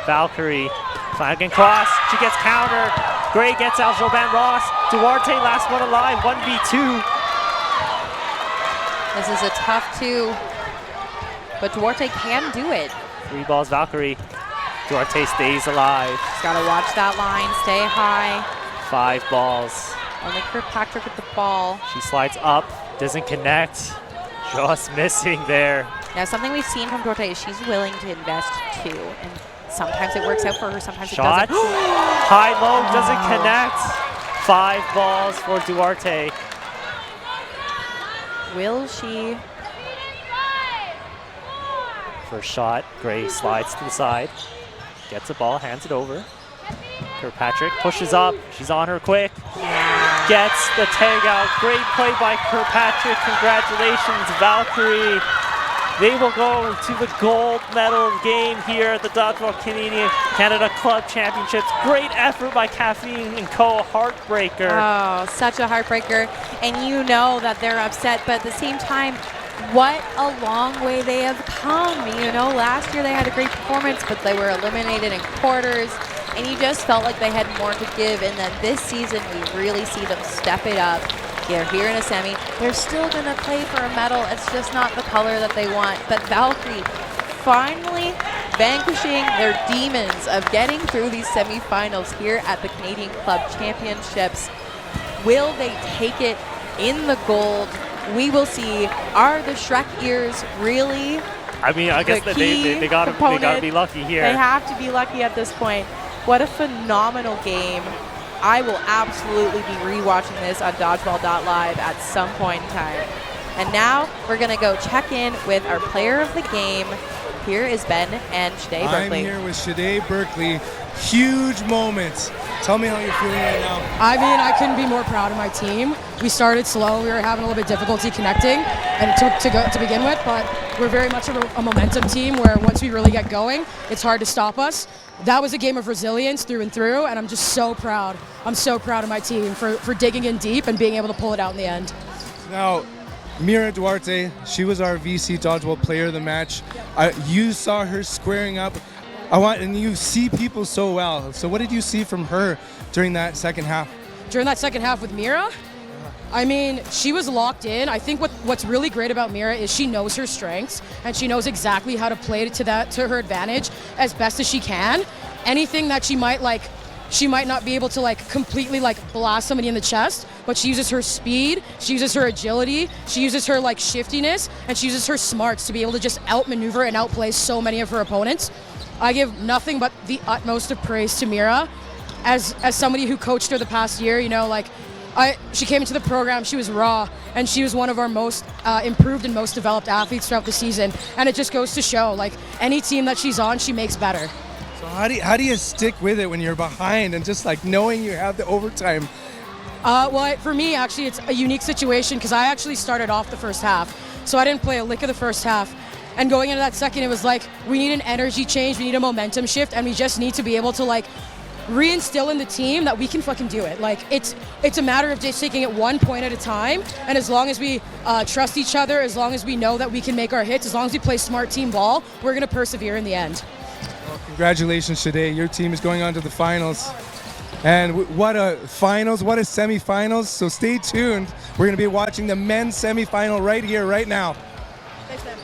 Valkyrie, Flanagan cross, she gets countered. Gray gets out Joban Ross. Duarte last one alive, 1v2. This is a tough 2, but Duarte can do it. 3 balls, Valkyrie. Duarte stays alive. Just gotta watch that line, stay high. 5 balls. Only Kirkpatrick with the ball. She slides up, doesn't connect. Just missing there. Now, something we've seen from Duarte is she's willing to invest too, and sometimes it works out for her, sometimes Shot. it doesn't. High-low doesn't connect. 5 balls for Duarte. Will she? First shot, Gray slides to the side. Gets the ball, hands it over. Kirkpatrick pushes up, she's on her quick. Gets the tag out. Great play by Kirkpatrick. Congratulations, Valkyrie. They will go to the gold medal game here at the Dodgeball Canada Club Championships. Great effort by Kaffeine and Co. Heartbreaker. Oh, such a heartbreaker. And you know that they're upset, but at the same time, what a long way they have come. You know, last year they had a great performance, but they were eliminated in quarters, and you just felt like they had more to give. And then this season, we really see them step it up. They're here in a semi. They're still going to play for a medal. It's just not the color that they want. But Valkyrie finally vanquishing their demons of getting through these semifinals here at the Canadian Club Championships. Will they take it in the gold? We will see. Are the Shrek ears really? I mean, I guess they gotta be lucky here. They have to be lucky at this point. What a phenomenal game. I will absolutely be rewatching this on Dodgeball.live at some point in time. And now we're going to go check in with our player of the game. Here is Ben and Shade Berkeley. I'm here with Shade Berkeley. Huge moments. Tell me how you're feeling right now. I mean, I couldn't be more proud of my team. We started slow. We were having a little bit difficulty connecting and to begin with, but we're very much a momentum team where once we really get going, it's hard to stop us. That was a game of resilience through and through, and I'm just so proud. I'm so proud of my team for digging in deep and being able to pull it out in the end. Now, Mira Duarte, she was our VC Dodgeball player of the match. You saw her squaring up. And you see people so well. So what did you see from her during that second half? During that second half with Mira? I mean, she was locked in. I think what's really great about Mira is she knows her strengths and she knows exactly how to play to her advantage as best as she can. Anything that she might not be able to completely blast somebody in the chest, but she uses her speed, she uses her agility, she uses her shiftiness, and she uses her smarts to be able to just outmaneuver and outplay so many of her opponents. I give nothing but the utmost of praise to Mira. As somebody who coached her the past year, you know, she came into the program, she was raw, and she was one of our most improved and most developed athletes throughout the season. And it just goes to show, any team that she's on, she makes better. So how do you stick with it when you're behind and just knowing you have the overtime? Well, for me, actually, it's a unique situation because I actually started off the first half. So I didn't play a lick of the first half. And going into that second, it was we need an energy change, we need a momentum shift, and we just need to be able to reinstill in the team that we can fucking do it. It's a matter of just taking it one point at a time, and as long as we trust each other, as long as we know that we can make our hits, as long as we play smart team ball, we're going to persevere in the end. Well, congratulations, Shade. Your team is going on to the finals. And what a finals, what a semifinals. So stay tuned. We're going to be watching the men's semifinal right here, right now. Thanks, man.